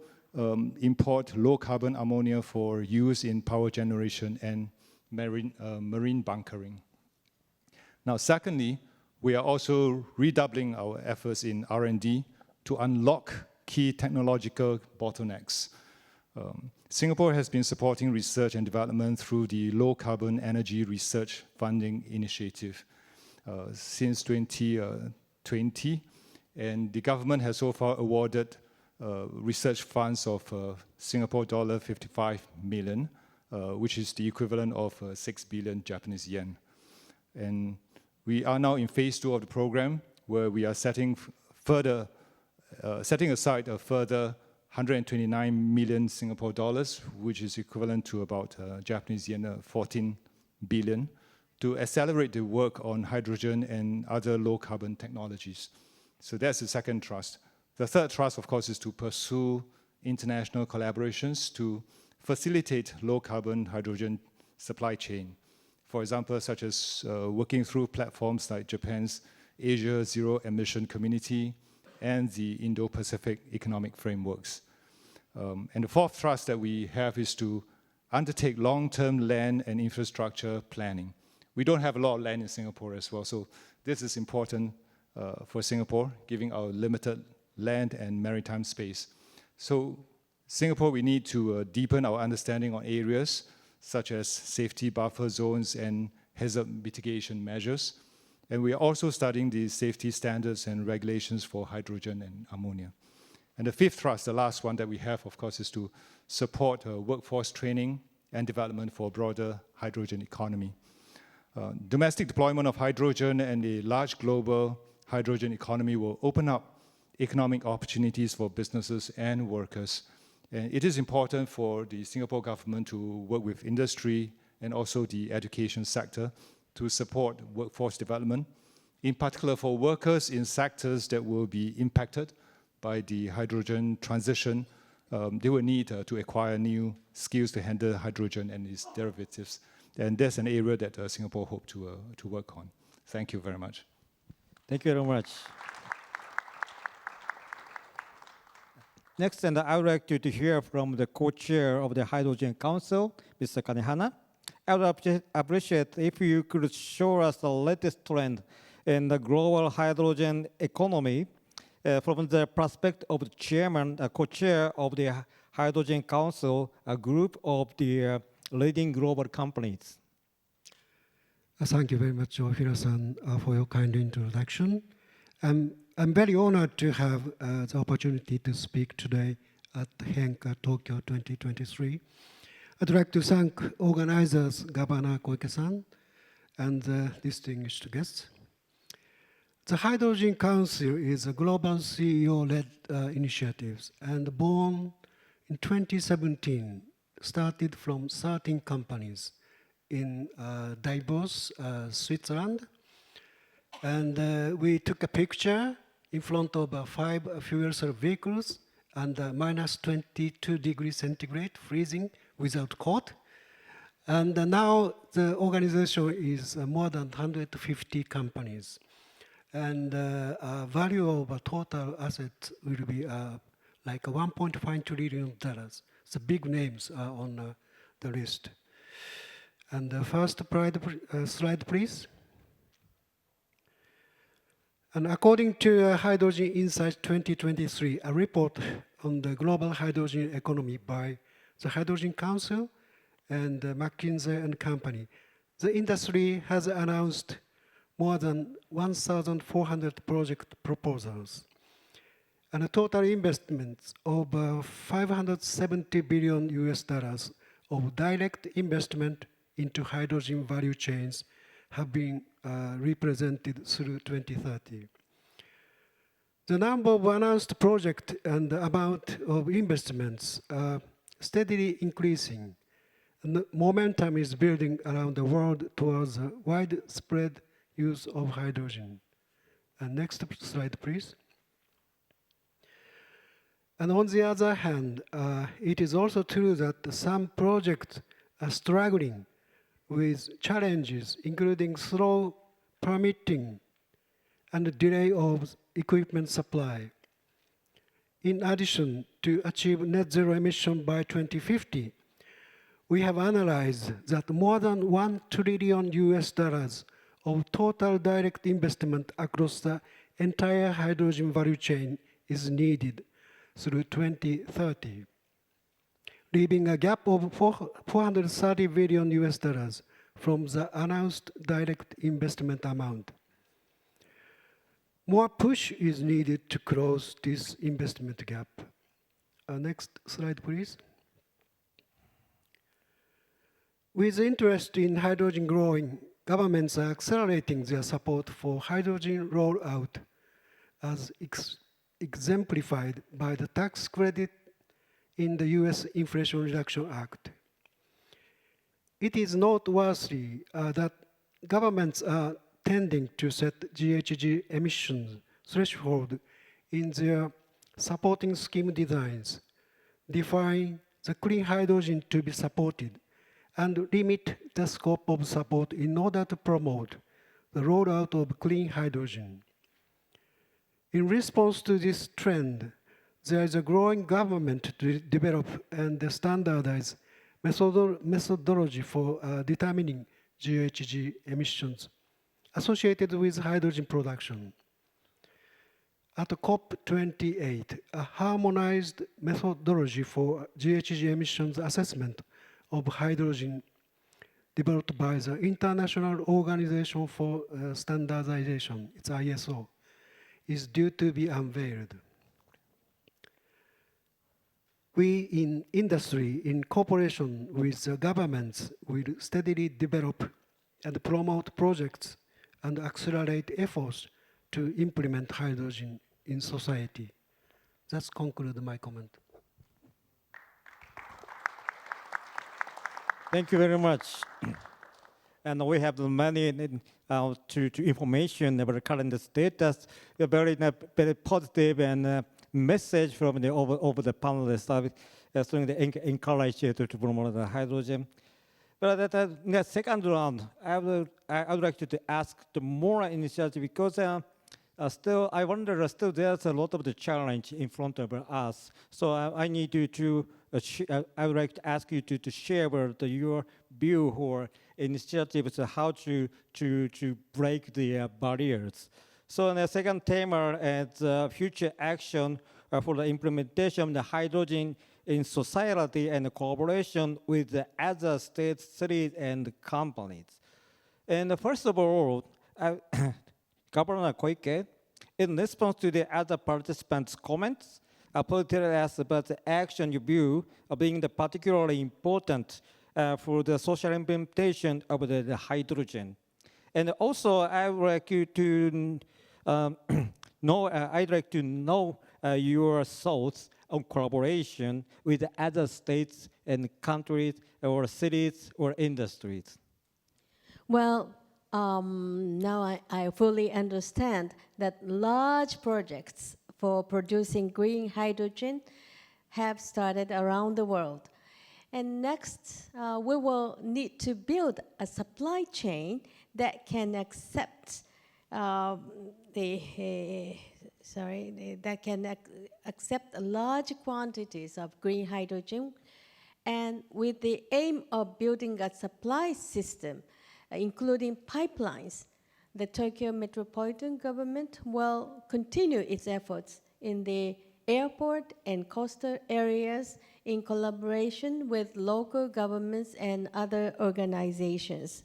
import low-carbon ammonia for use in power generation and marine bunkering. Now, secondly, we are also redoubling our efforts in R&D to unlock key technological bottlenecks. Singapore has been supporting research and development through the Low Carbon Energy Research Funding Initiative since 2020, and the government has so far awarded research funds of Singapore dollar 55 million, which is the equivalent of 6 billion Japanese yen. And we are now in phase 2 of the program, where we are setting aside a further 129 million Singapore dollars, which is equivalent to about Japanese yen 14 billion, to accelerate the work on hydrogen and other low-carbon technologies. So that's the second thrust. The third thrust, of course, is to pursue international collaborations to facilitate low-carbon hydrogen supply chain. For example, such as working through platforms like Japan's Asia Zero Emission Community and the Indo-Pacific Economic Frameworks. And the fourth thrust that we have is to undertake long-term land and infrastructure planning. We don't have a lot of land in Singapore as well, so this is important for Singapore, given our limited land and maritime space. So Singapore, we need to deepen our understanding on areas such as safety buffer zones and hazard mitigation measures. And we are also studying the safety standards and regulations for hydrogen and ammonia. And the fifth thrust, the last one that we have, of course, is to support workforce training and development for a broader hydrogen economy. Domestic deployment of hydrogen and a large global hydrogen economy will open up economic opportunities for businesses and workers. And it is important for the Singapore government to work with industry and also the education sector to support workforce development, in particular for workers in sectors that will be impacted by the hydrogen transition. They will need to acquire new skills to handle hydrogen and its derivatives. And that's an area that Singapore hopes to work on. Thank you very much. Thank you very much. Next, and I would like to hear from the co-chair of the Hydrogen Council, Mr. Kanehana. I would appreciate if you could show us the latest trend in the global hydrogen economy from the perspective of the chairman, co-chair of the Hydrogen Council, a group of the leading global companies. Thank you very much, Ohira-san, for your kind introduction. I'm very honored to have the opportunity to speak today at HENCA Tokyo 2023. I'd like to thank organizers, Governor Koike-san, and the distinguished guests. The Hydrogen Council is a global CEO-led initiative and born in 2017, started from 13 companies in Davos, Switzerland. And we took a picture in front of 5 fuel cell vehicles and minus 22 degrees centigrade, freezing without coat. And now the organization is more than 150 companies. And value of total assets will be like $1.5 trillion. The big names are on the list. And the first slide, please. And according to Hydrogen Insights 2023, a report on the global hydrogen economy by the Hydrogen Council and McKinsey and Company, the industry has announced more than 1,400 project proposals and a total investments of $570 billion of direct investment into hydrogen value chains have been represented through 2030. The number of announced projects and the amount of investments are steadily increasing. And the momentum is building around the world towards a widespread use of hydrogen. And next slide, please. And on the other hand, it is also true that some projects are struggling with challenges, including slow permitting and delay of equipment supply. In addition, to achieve net zero emission by 2050, we have analyzed that more than $1 trillion of total direct investment across the entire hydrogen value chain is needed through 2030, leaving a gap of $430 billion from the announced direct investment amount. More push is needed to close this investment gap. Next slide, please. With interest in hydrogen growing, governments are accelerating their support for hydrogen rollout, as exemplified by the tax credit in the US Inflation Reduction Act. It is noteworthy that governments are tending to set GHG emissions threshold in their supporting scheme designs, define the clean hydrogen to be supported, and limit the scope of support in order to promote the rollout of clean hydrogen. In response to this trend, there is a growing government to develop and standardize methodology for determining GHG emissions associated with hydrogen production. At COP28, a harmonized methodology for GHG emissions assessment of hydrogen developed by the International Organization for Standardization, it's ISO, is due to be unveiled. We in industry, in cooperation with the governments, will steadily develop and promote projects and accelerate efforts to implement hydrogen in society. That concludes my comment. Thank you very much. And we have many information about the current status, a very positive and message from the over the panelists, showing the encourage to promote the hydrogen. But in the second round, I would like to ask the more initiative, because still, I wonder, still there's a lot of the challenge in front of us. So I need I would like to ask you to share your view or initiatives how to break the barriers. So in the second theme is future action for the implementation of the hydrogen in society and cooperation with the other states, cities, and companies. And first of all, Governor Koike, in response to the other participants' comments, please tell us about the action you view of being particularly important for the social implementation of the hydrogen. And also, I would like you to I'd like to know your thoughts on collaboration with other states and countries or cities or industries. Well, now I fully understand that large projects for producing green hydrogen have started around the world. And next, we will need to build a supply chain that can accept accept large quantities of green hydrogen, and with the aim of building a supply system, including pipelines. The Tokyo Metropolitan Government will continue its efforts in the airport and coastal areas in collaboration with local governments and other organizations.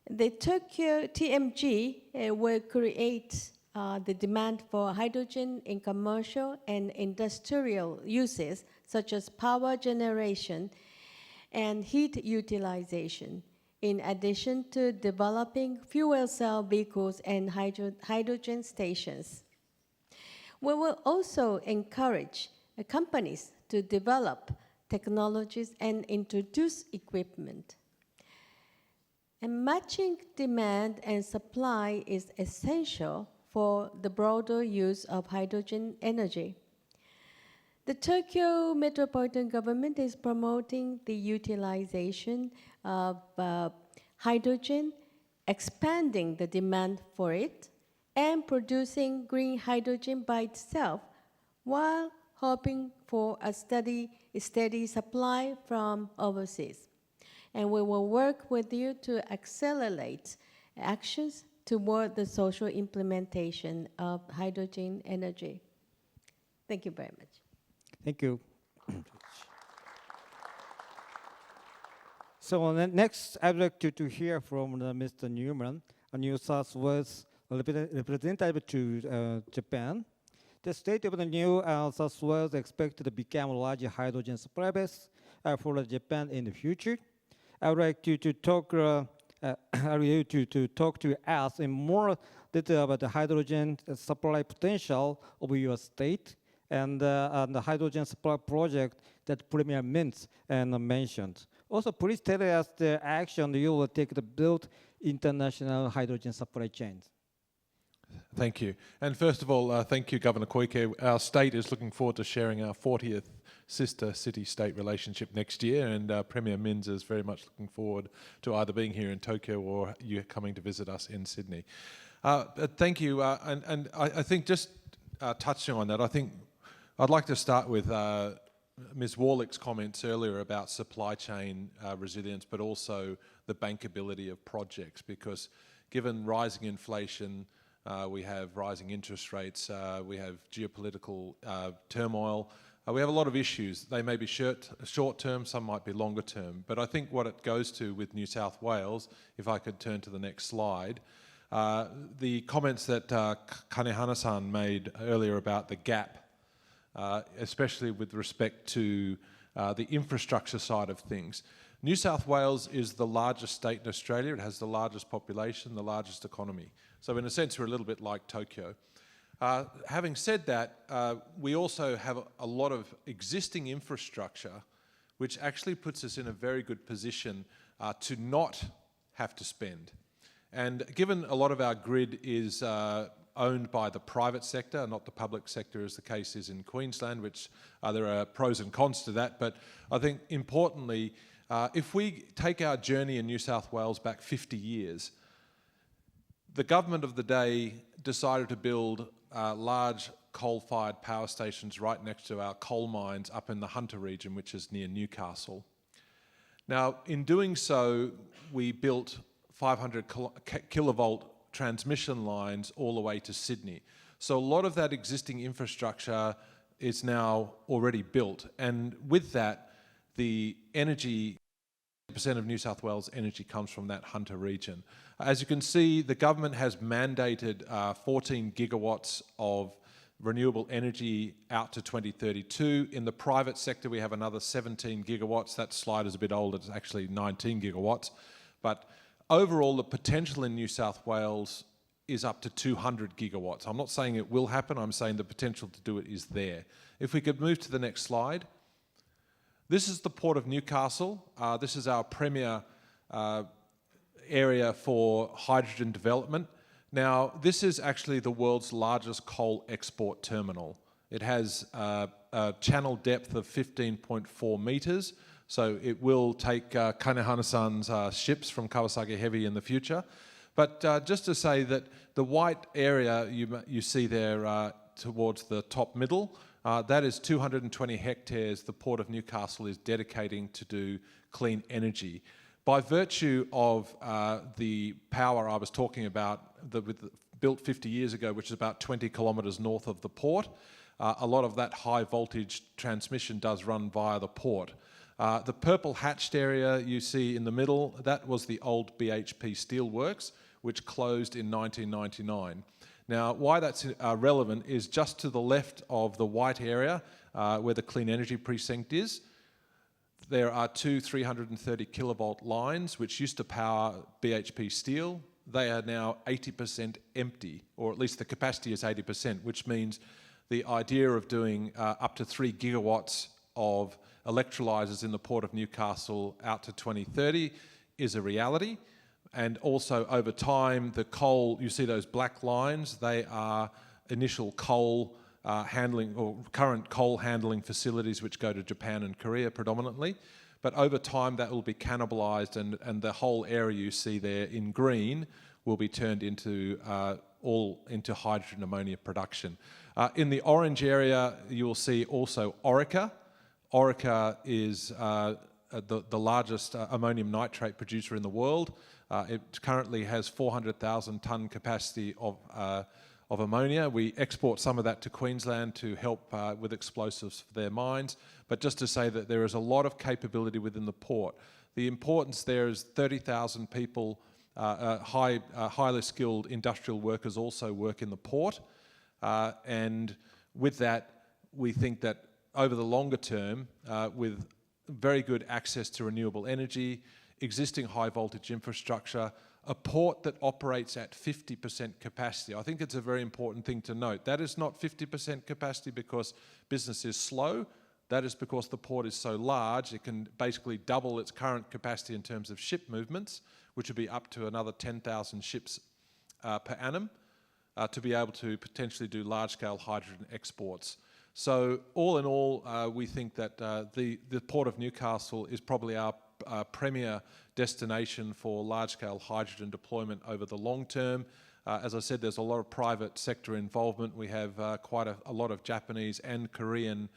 The Tokyo TMG will create the demand for hydrogen in commercial and industrial uses, such as power generation and heat utilization, in addition to developing fuel cell vehicles and hydrogen stations. We will also encourage companies to develop technologies and introduce equipment. And matching demand and supply is essential for the broader use of hydrogen energy. The Tokyo Metropolitan Government is promoting the utilization of hydrogen, expanding the demand for it, and producing green hydrogen by itself, while hoping for a steady supply from overseas. And we will work with you to accelerate actions toward the social implementation of hydrogen energy. Thank you very much. Thank you. So next, I'd like to hear from Mr. Newman, a New South Wales representative to Japan. The state of the New South Wales is expected to become a large hydrogen supply base for Japan in the future. I would like to talk to us in more detail about the hydrogen supply potential of your state and the hydrogen supply project that Premier Mintz mentioned. Also, please tell us the action you will take to build international hydrogen supply chains. Thank you. And first of all, thank you, Governor Koike. Our state is looking forward to sharing our 40th sister city-state relationship next year, and Premier Mintz is very much looking forward to either being here in Tokyo or you coming to visit us in Sydney. Thank you. And I think just touching on that, I think I'd like to start with Ms. Warlick's comments earlier about supply chain resilience, but also the bankability of projects, because given rising inflation, we have rising interest rates, we have geopolitical turmoil, we have a lot of issues. They may be short term, some might be longer term, but I think what it goes to with New South Wales, if I could turn to the next slide, the comments that Kanehana-san made earlier about the gap, especially with respect to the infrastructure side of things. New South Wales is the largest state in Australia. It has the largest population, the largest economy. So in a sense, we're a little bit like Tokyo. Having said that, we also have a lot of existing infrastructure, which actually puts us in a very good position to not have to spend. And given a lot of our grid is owned by the private sector, not the public sector, as the case is in Queensland, which there are pros and cons to that. But I think importantly, if we take our journey in New South Wales back 50 years, the government of the day decided to build large coal-fired power stations right next to our coal mines up in the Hunter region, which is near Newcastle. Now, in doing so, we built 500 kilovolt transmission lines all the way to Sydney. So a lot of that existing infrastructure is now already built. And with that, the energy, 80% of New South Wales energy comes from that Hunter region. As you can see, the government has mandated 14 gigawatts of renewable energy out to 2032. In the private sector, we have another 17 gigawatts. That slide is a bit old, it's actually 19 gigawatts. But overall, the potential in New South Wales is up to 200 gigawatts. I'm not saying it will happen, I'm saying the potential to do it is there. If we could move to the next slide. This is the Port of Newcastle. This is our premier area for hydrogen development. Now, this is actually the world's largest coal export terminal. It has a channel depth of 15.4 meters, so it will take Kanehana-san's ships from Kawasaki Heavy in the future. But just to say that the white area you see there towards the top middle, that is 220 hectares the Port of Newcastle is dedicating to do clean energy. By virtue of the power I was talking about, built 50 years ago, which is about 20 kilometres north of the port, a lot of that high voltage transmission does run via the port. The purple hatched area you see in the middle, that was the old BHP Steelworks, which closed in 1999. Now, why that's relevant is just to the left of the white area where the clean energy precinct is, there are two 330 kilovolt lines which used to power BHP Steel. They are now 80% empty, or at least the capacity is 80%, which means the idea of doing up to 3 gigawatts of electrolyzers in the Port of Newcastle out to 2030 is a reality. And also over time, the coal, you see those black lines, they are initial coal handling or current coal handling facilities which go to Japan and Korea predominantly. But over time that will be cannibalized and the whole area you see there in green will be turned into all into hydrogen ammonia production. In the orange area you will see also Orica. Orica is the largest ammonium nitrate producer in the world. It currently has 400,000 tonne capacity of ammonia. We export some of that to Queensland to help with explosives for their mines. But just to say that there is a lot of capability within the port. The importance there is 30,000 people, highly skilled industrial workers also work in the port. And with that, we think that over the longer term, with very good access to renewable energy, existing high voltage infrastructure, a port that operates at 50% capacity. I think it's a very important thing to note. That is not 50% capacity because business is slow. That is because the port is so large, it can basically double its current capacity in terms of ship movements, which would be up to another 10,000 ships per annum, to be able to potentially do large-scale hydrogen exports. So all in all, we think that the Port of Newcastle is probably our premier destination for large-scale hydrogen deployment over the long term. As I said, there's a lot of private sector involvement. We have quite a lot of Japanese and Korean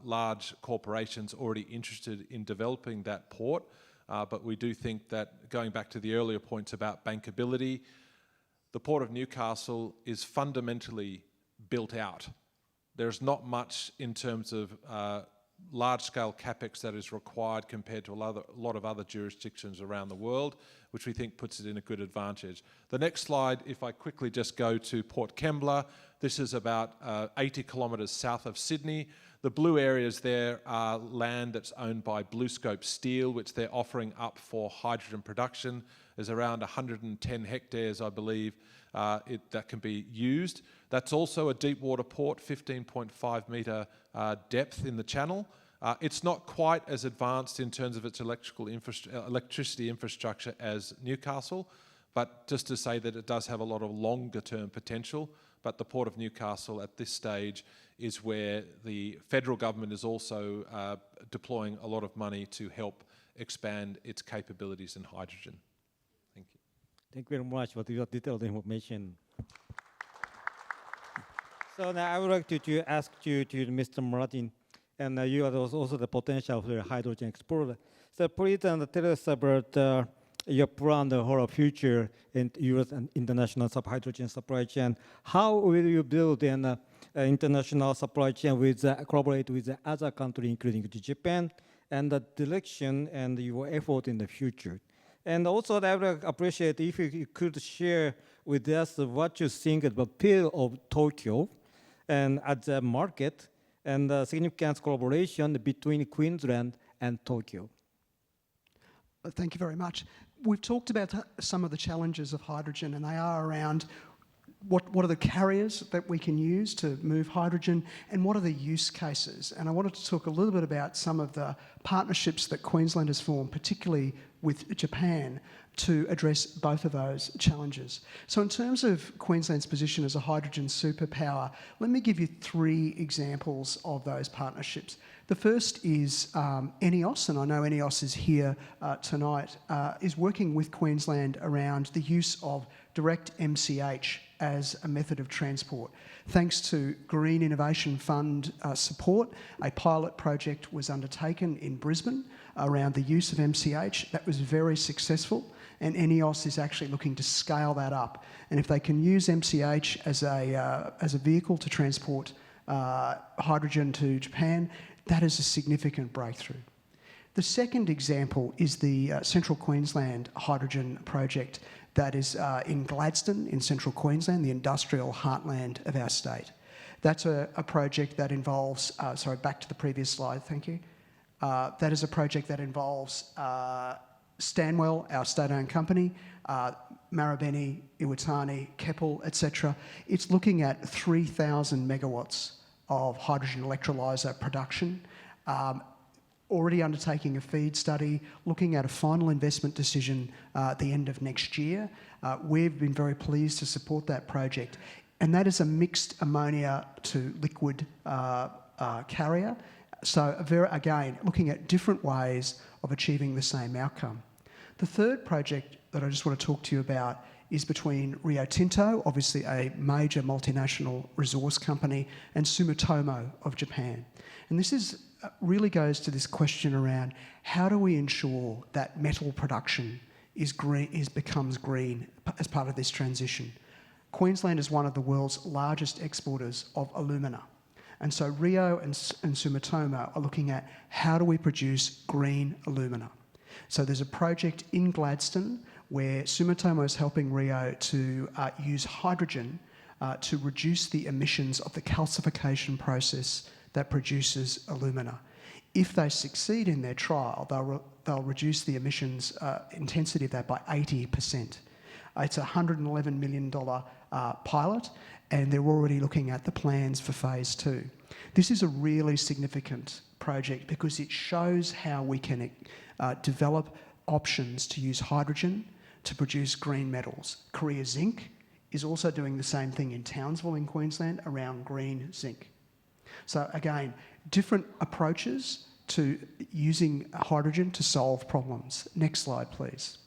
large corporations already interested in developing that port. But we do think that, going back to the earlier points about bankability, the Port of Newcastle is fundamentally built out. There's not much in terms of large-scale capex that is required compared to a lot of other jurisdictions around the world, which we think puts it in a good advantage. The next slide, if I quickly just go to Port Kembla, this is about 80 kilometres south of Sydney. The blue areas there are land that's owned by BlueScope Steel, which they're offering up for hydrogen production. There's around 110 hectares, I believe, that can be used. That's also a deep water port, 15.5 metre depth in the channel. It's not quite as advanced in terms of its electricity infrastructure as Newcastle, but just to say that it does have a lot of longer term potential. But the Port of Newcastle at this stage is where the federal government is also deploying a lot of money to help expand its capabilities in hydrogen. Thank you. Thank you very much for your detailed information. So now I would like to ask you, Mr. Martin, and you are also the potential for the hydrogen explorer. So please tell us about your plan for the future in U.S. and international hydrogen supply chain. How will you build an international supply chain with collaborate with the other countries, including Japan, and the direction and your effort in the future? And also, I would appreciate if you could share with us what you think about the appeal of Tokyo and at the market and the significant collaboration between Queensland and Tokyo. Thank you very much. We've talked about some of the challenges of hydrogen, and they are around what are the carriers that we can use to move hydrogen, and what are the use cases? And I wanted to talk a little bit about some of the partnerships that Queensland has formed, particularly with Japan, to address both of those challenges. So in terms of Queensland's position as a hydrogen superpower, let me give you 3 examples of those partnerships. The first is ENEOS, and I know ENEOS is here tonight, is working with Queensland around the use of direct MCH as a method of transport. Thanks to Green Innovation Fund support, a pilot project was undertaken in Brisbane around the use of MCH. That was very successful, and ENEOS is actually looking to scale that up. And if they can use MCH as a vehicle to transport hydrogen to Japan, that is a significant breakthrough. The second example is the Central Queensland Hydrogen Project that is in Gladstone in Central Queensland, the industrial heartland of our state. That's a project that involves, sorry, back to the previous slide, thank you. That is a project that involves Stanwell, our state-owned company, Marubeni, Iwatani, Keppel, etc. It's looking at 3,000 megawatts of hydrogen electrolyser production, already undertaking a FEED study, looking at a final investment decision at the end of next year. We've been very pleased to support that project, and that is a mixed ammonia to liquid carrier. So again, looking at different ways of achieving the same outcome. The third project that I just want to talk to you about is between Rio Tinto, obviously a major multinational resource company, and Sumitomo of Japan. And this really goes to this question around how do we ensure that metal production becomes green as part of this transition. Queensland is one of the world's largest exporters of alumina. And so Rio and Sumitomo are looking at how do we produce green alumina. So there's a project in Gladstone where Sumitomo is helping Rio to use hydrogen to reduce the emissions of the calcification process that produces alumina. If they succeed in their trial, they'll reduce the emissions intensity of that by 80%. It's a $111 million pilot, and they're already looking at the plans for phase 2. This is a really significant project because it shows how we can develop options to use hydrogen to produce green metals. Korea Zinc is also doing the same thing in Townsville in Queensland around green zinc. So again, different approaches to using hydrogen to solve problems. Next slide, please.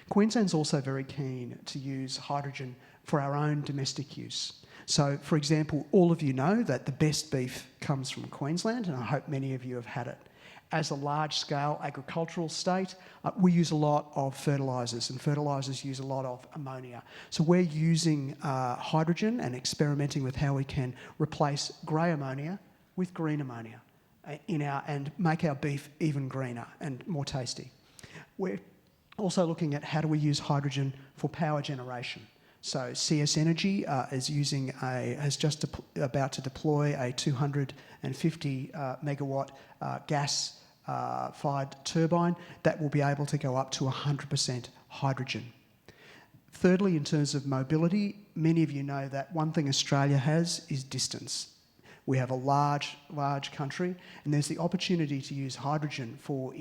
Queensland's also very keen to use hydrogen for our own domestic use. So, for example, all of you know that the best beef comes from Queensland, and I hope many of you have had it. As a large-scale agricultural state, we use a lot of fertilisers, and fertilisers use a lot of ammonia. So we're using hydrogen and experimenting with how we can replace grey ammonia with green ammonia and make our beef even greener and more tasty. We're also looking at how do we use hydrogen for power generation. So CS Energy is just about to deploy a 250 megawatt gas-fired turbine that will be able to go up to 100% hydrogen. Thirdly, in terms of mobility, many of you know that one thing Australia has is distance. We have a large country, and there's the opportunity to use hydrogen for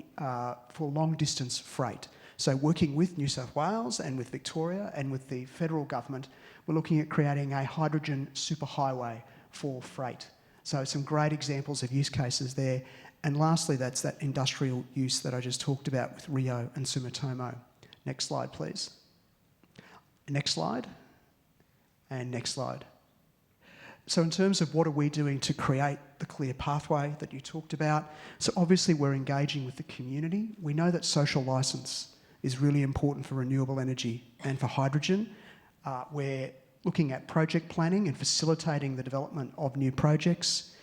long-distance freight. So working with New South Wales and with Victoria and with the federal government, we're looking at creating a hydrogen superhighway for freight. So some great examples of use cases there. And lastly, that's that industrial use that I just talked about with Rio and Sumitomo. Next slide, please. Next slide. And next slide. So in terms of what are we doing to create the clear pathway that you talked about, so obviously we're engaging with the community. We know that social licence is really important for renewable energy and for hydrogen. We're looking at project planning and facilitating the development of new projects,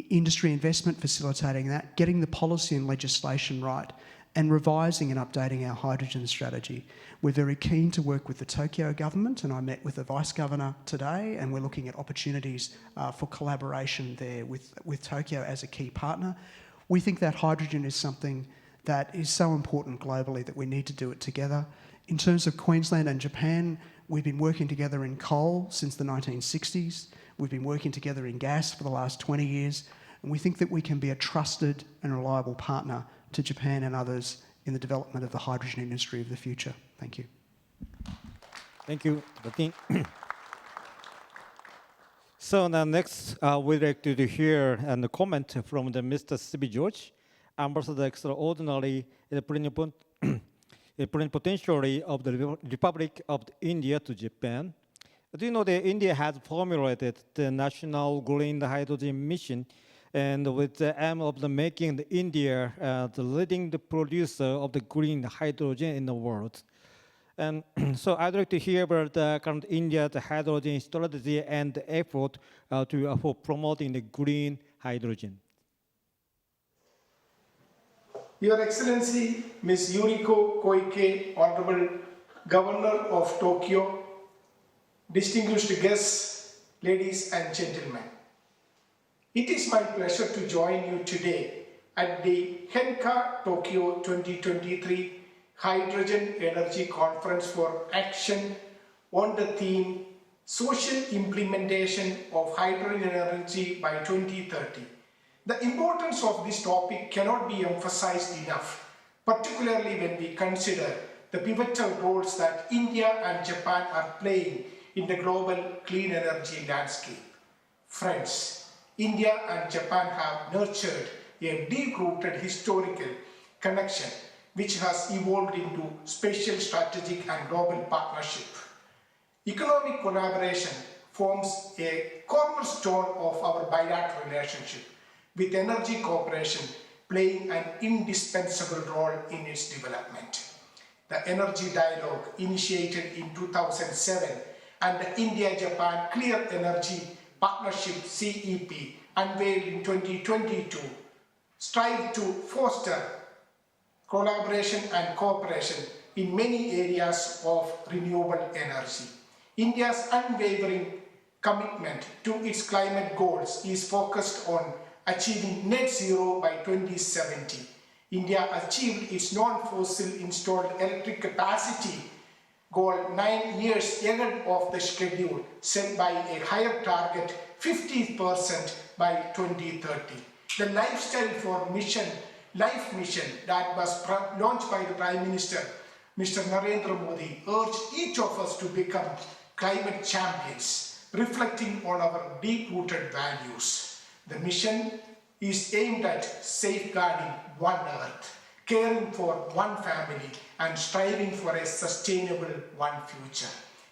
industry investment, facilitating that, getting the policy and legislation right, and revising and updating our hydrogen strategy. We're very keen to work with the Tokyo government, and I met with the Vice Governor today, and we're looking at opportunities for collaboration there with Tokyo as a key partner. We think that hydrogen is something that is so important globally that we need to do it together. In terms of Queensland and Japan, we've been working together in coal since the 1960s. We've been working together in gas for the last 20 years. And we think that we can be a trusted and reliable partner to Japan and others in the development of the hydrogen industry of the future. Thank you. Thank you, Dean. So now next, we'd like to hear a comment from the Mr. Stevie George, Ambassador Extraordinary Plenipotentiary of the Republic of India to Japan. Do you know that India has formulated the National Green Hydrogen Mission, and with the aim of making India the leading producer of the green hydrogen in the world. And so I'd like to hear about the current India's hydrogen strategy and the effort for promoting the green hydrogen. Your Excellency, Ms. Yuriko Koike, Honorable Governor of Tokyo, distinguished guests, ladies and gentlemen. It is my pleasure to join you today at the HENCA Tokyo 2023 Hydrogen Energy Conference for Action on the theme Social Implementation of Hydrogen Energy by 2030. The importance of this topic cannot be emphasized enough, particularly when we consider the pivotal roles that India and Japan are playing in the global clean energy landscape. Friends, India and Japan have nurtured a deep-rooted historical connection which has evolved into spatial, strategic and global partnership. Economic collaboration forms a cornerstone of our bilateral relationship, with energy cooperation playing an indispensable role in its development. The Energy Dialogue, initiated in 2007, and the India-Japan Clear Energy Partnership CEP, unveiled in 2022, strive to foster collaboration and cooperation in many areas of renewable energy. India's unwavering commitment to its climate goals is focused on achieving net zero by 2070. India achieved its non-fossil installed electric capacity goal 9 years ahead of the schedule, set by a higher target 50% by 2030. The Lifestyle for Mission Life mission that was launched by the Prime Minister, Mr. Narendra Modi, urged each of us to become climate champions, reflecting on our deep-rooted values. The mission is aimed at safeguarding one Earth, caring for one family, and striving for a sustainable one future,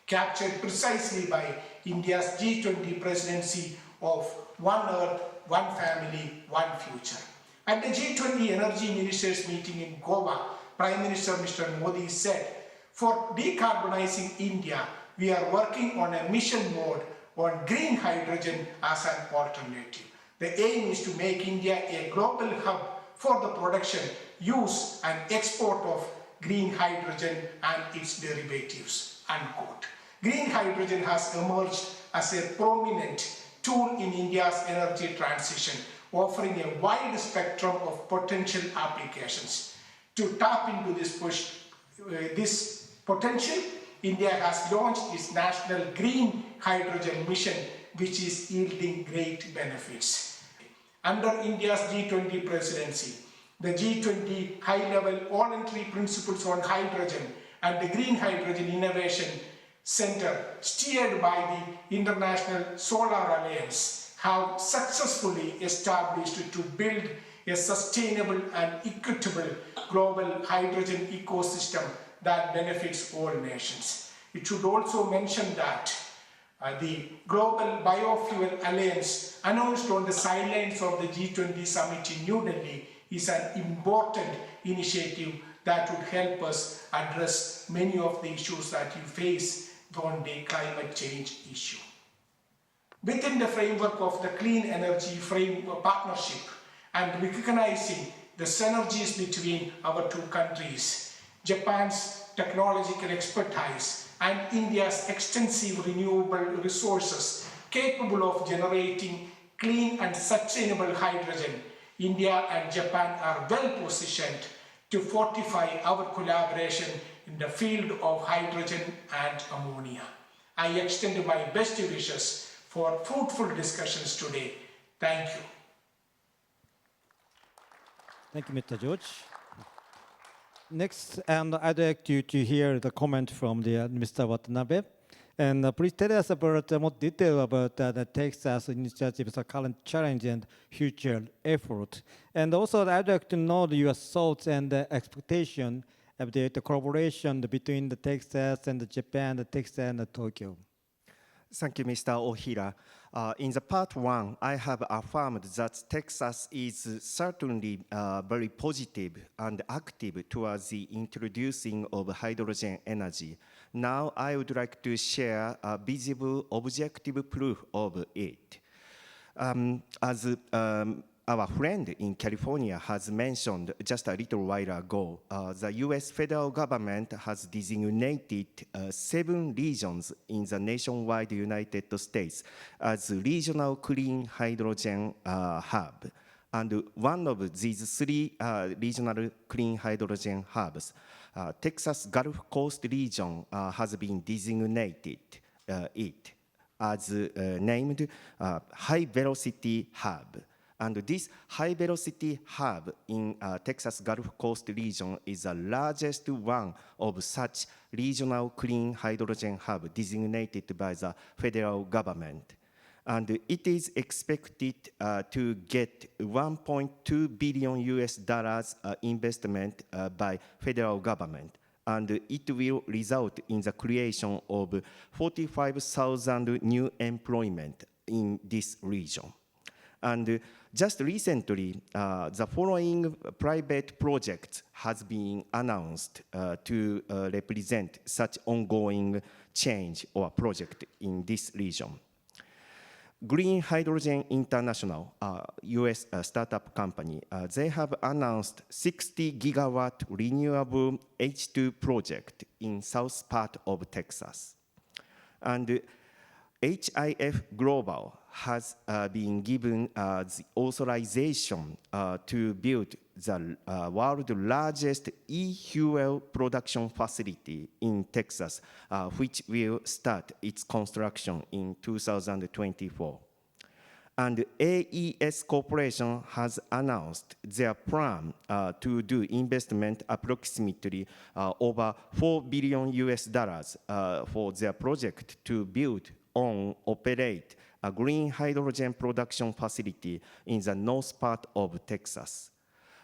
captured precisely by India's G20 presidency of One Earth, One Family, One Future. At the G20 Energy Ministers meeting in Goa, Prime Minister Mr. Modi said, for decarbonizing India, we are working on a mission mode on green hydrogen as an alternative. The aim is to make India a global hub for the production, use and export of green hydrogen and its derivatives, unquote. Green hydrogen has emerged as a prominent tool in India's energy transition, offering a wide spectrum of potential applications. To tap into this potential, India has launched its National Green Hydrogen Mission, which is yielding great benefits. Under India's G20 presidency, the G20 high-level voluntary principles on hydrogen and the Green Hydrogen Innovation Center, steered by the International Solar Alliance, have successfully established to build a sustainable and equitable global hydrogen ecosystem that benefits all nations. It should also mention that the Global Biofuel Alliance, announced on the sidelines of the G20 summit in New Delhi, is an important initiative that would help us address many of the issues that you face on the climate change issue. Within the framework of the Clean Energy Partnership and recognizing the synergies between our two countries, Japan's technological expertise and India's extensive renewable resources capable of generating clean and sustainable hydrogen, India and Japan are well positioned to fortify our collaboration in the field of hydrogen and ammonia. I extend my best wishes for fruitful discussions today. Thank you. Thank you, Mr. George. Next, and I'd like you to hear the comment from Mr. Watanabe. And please tell us about more detail about the Texas initiative's current challenge and future effort. And also, I'd like to know your thoughts and expectation of the collaboration between the Texas and Japan, the Texas and Tokyo. Thank you, Mr. Ohira. In the part one, I have affirmed that Texas is certainly very positive and active towards the introducing of hydrogen energy. Now, I would like to share a visible, objective proof of it. As our friend in California has mentioned just a little while ago, the US federal government has designated 7 regions in the nationwide United States as regional clean hydrogen hub. And one of these 3 regional clean hydrogen hubs, Texas Gulf Coast region has been designated it as named High Velocity Hub. And this high-velocity hub in Texas Gulf Coast region is the largest one of such regional clean hydrogen hub designated by the federal government. And it is expected to get $1.2 billion US investment by federal government. And it will result in the creation of 45,000 new employment in this region. And just recently, the following private projects has been announced to represent such ongoing change or project in this region. Green Hydrogen International, US startup company, they have announced 60 gigawatt renewable H2 project in south part of Texas. And HIF Global has been given the authorization to build the world's largest e-fuel production facility in Texas, which will start its construction in 2024. And AES Corporation has announced their plan to do investment approximately over $4 billion US for their project to build, own, operate a green hydrogen production facility in the north part of Texas.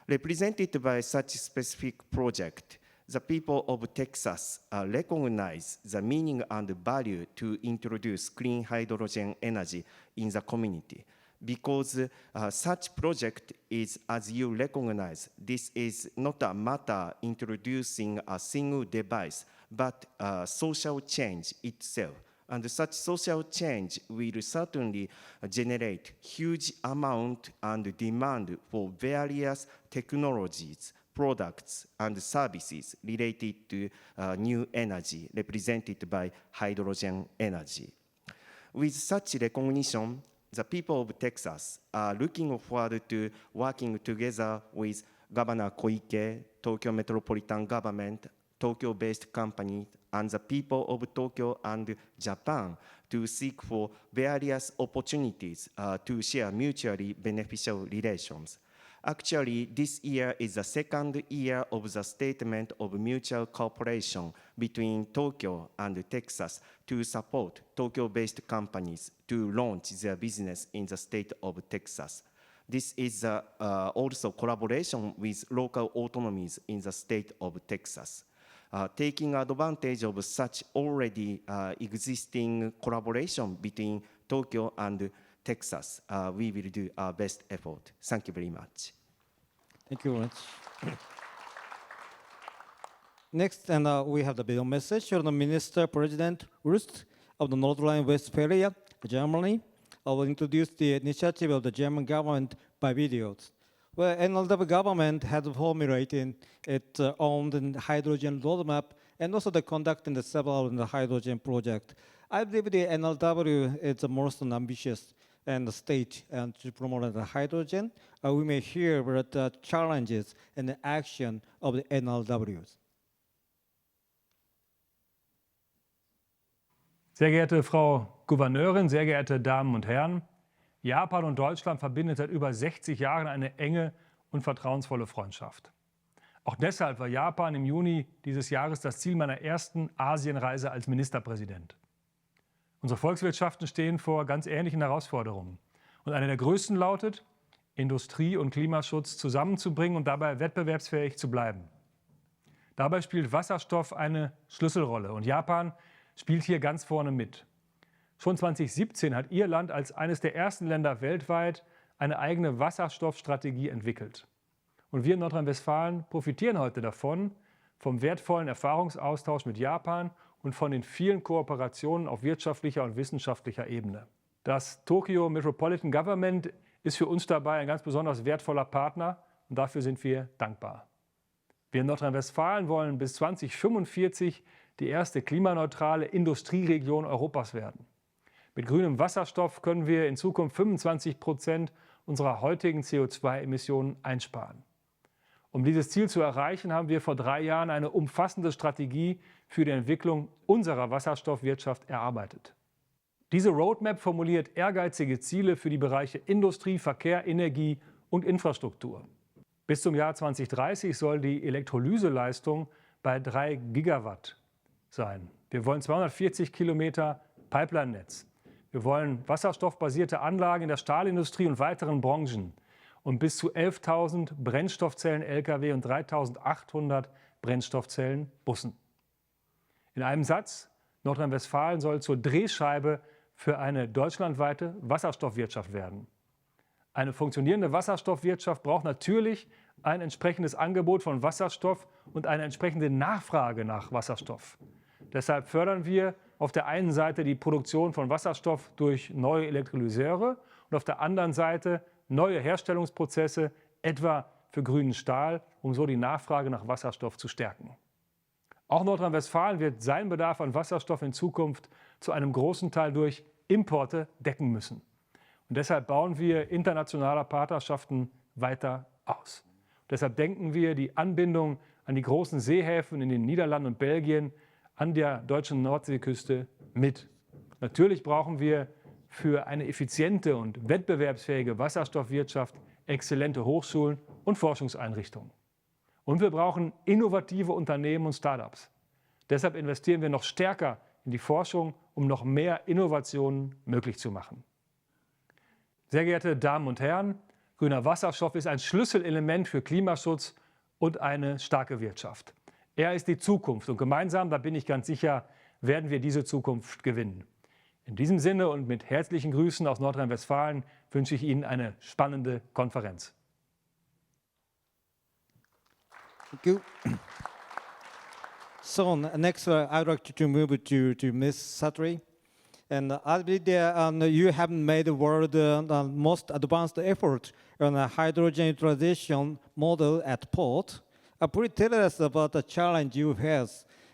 Represented by such specific project, the people of Texas recognize the meaning and value to introduce clean hydrogen energy in the community. Because such project is, as you recognize, this is not a matter introducing a single device, but social change itself. And such social change will certainly generate huge amount and demand for various technologies, products, and services related to new energy represented by hydrogen energy. With such recognition, the people of Texas are looking forward to working together with Governor Koike, Tokyo Metropolitan Government, Tokyo-based companies, and the people of Tokyo and Japan to seek for various opportunities to share mutually beneficial relations. Actually, this year is the second year of the statement of mutual cooperation between Tokyo and Texas to support Tokyo-based companies to launch their business in the state of Texas. This is also collaboration with local autonomies in the state of Texas. Taking advantage of such already existing collaboration between Tokyo and Texas, we will do our best effort. Thank you very much. Thank you very much. Next, we have the video message from the Minister President Rust of the North Rhine-Westphalia, Germany. I will introduce the initiative of the German government by videos, where NLW government has formulated its own hydrogen roadmap and also the conducting the several hydrogen projects. I believe the NLW is the most ambitious and the state to promote the hydrogen, we may hear about the challenges and the action of the NRWs. Sehr geehrte Frau Gouverneurin, sehr geehrte Damen und Herren, Japan und Deutschland verbindet seit über 60 Jahren eine enge und vertrauensvolle Freundschaft. Auch deshalb war Japan im Juni dieses Jahres das Ziel meiner ersten Asienreise als Ministerpräsident. Unsere Volkswirtschaften stehen vor ganz ähnlichen Herausforderungen. Und eine der größten lautet, Industrie und Klimaschutz zusammenzubringen und dabei wettbewerbsfähig zu bleiben. Dabei spielt Wasserstoff eine Schlüsselrolle und Japan spielt hier ganz vorne mit. Schon 2017 hat Ihr Land als eines der ersten Länder weltweit eine eigene Wasserstoffstrategie entwickelt. Und wir in Nordrhein-Westfalen profitieren heute davon, vom wertvollen Erfahrungsaustausch mit Japan und von den vielen Kooperationen auf wirtschaftlicher und wissenschaftlicher Ebene. Das Tokyo Metropolitan Government ist für uns dabei ein ganz besonders wertvoller Partner und dafür sind wir dankbar. Wir in Nordrhein-Westfalen wollen bis 2045 die erste klimaneutrale Industrieregion Europas werden. Mit grünem Wasserstoff können wir in Zukunft 25% unserer heutigen CO2-Emissionen einsparen. Um dieses Ziel zu erreichen, haben wir vor 3 Jahren eine umfassende Strategie für die Entwicklung unserer Wasserstoffwirtschaft erarbeitet. Diese Roadmap formuliert ehrgeizige Ziele für die Bereiche Industrie, Verkehr, Energie und Infrastruktur. Bis zum Jahr 2030 soll die Elektrolyseleistung bei 3 Gigawatt sein. Wir wollen 240 Kilometer Pipeline-Netz. Wir wollen wasserstoffbasierte Anlagen in der Stahlindustrie und weiteren Branchen und bis zu 11.000 Brennstoffzellen-Lkw und 3.800 Brennstoffzellen-Bussen. In einem Satz, Nordrhein-Westfalen soll zur Drehscheibe für eine deutschlandweite Wasserstoffwirtschaft werden. Eine funktionierende Wasserstoffwirtschaft braucht natürlich ein entsprechendes Angebot von Wasserstoff und eine entsprechende Nachfrage nach Wasserstoff. Deshalb fördern wir auf der einen Seite die Produktion von Wasserstoff durch neue Elektrolyseure und auf der anderen Seite neue Herstellungsprozesse, etwa für grünen Stahl, um so die Nachfrage nach Wasserstoff zu stärken. Auch Nordrhein-Westfalen wird seinen Bedarf an Wasserstoff in Zukunft zu einem großen Teil durch Importe decken müssen. Und deshalb bauen wir internationale Partnerschaften weiter aus. Deshalb denken wir die Anbindung an die großen Seehäfen in den Niederlanden und Belgien an der deutschen Nordseeküste mit. Natürlich brauchen wir für eine effiziente und wettbewerbsfähige Wasserstoffwirtschaft exzellente Hochschulen und Forschungseinrichtungen. Und wir brauchen innovative Unternehmen und Start-ups. Deshalb investieren wir noch stärker in die Forschung, um noch mehr Innovationen möglich zu machen. Sehr geehrte Damen und Herren, grüner Wasserstoff ist ein Schlüsselelement für Klimaschutz und eine starke Wirtschaft. Er ist die Zukunft und gemeinsam, da bin ich ganz sicher, werden wir diese Zukunft gewinnen. In diesem Sinne und mit herzlichen Grüßen aus Nordrhein-Westfalen wünsche ich Ihnen eine spannende Konferenz. Thank you. So next, I'd like to move to Ms. Satri. And I believe that you have made the world most advanced effort on a hydrogen utilization model at port. Please tell us about the challenge you have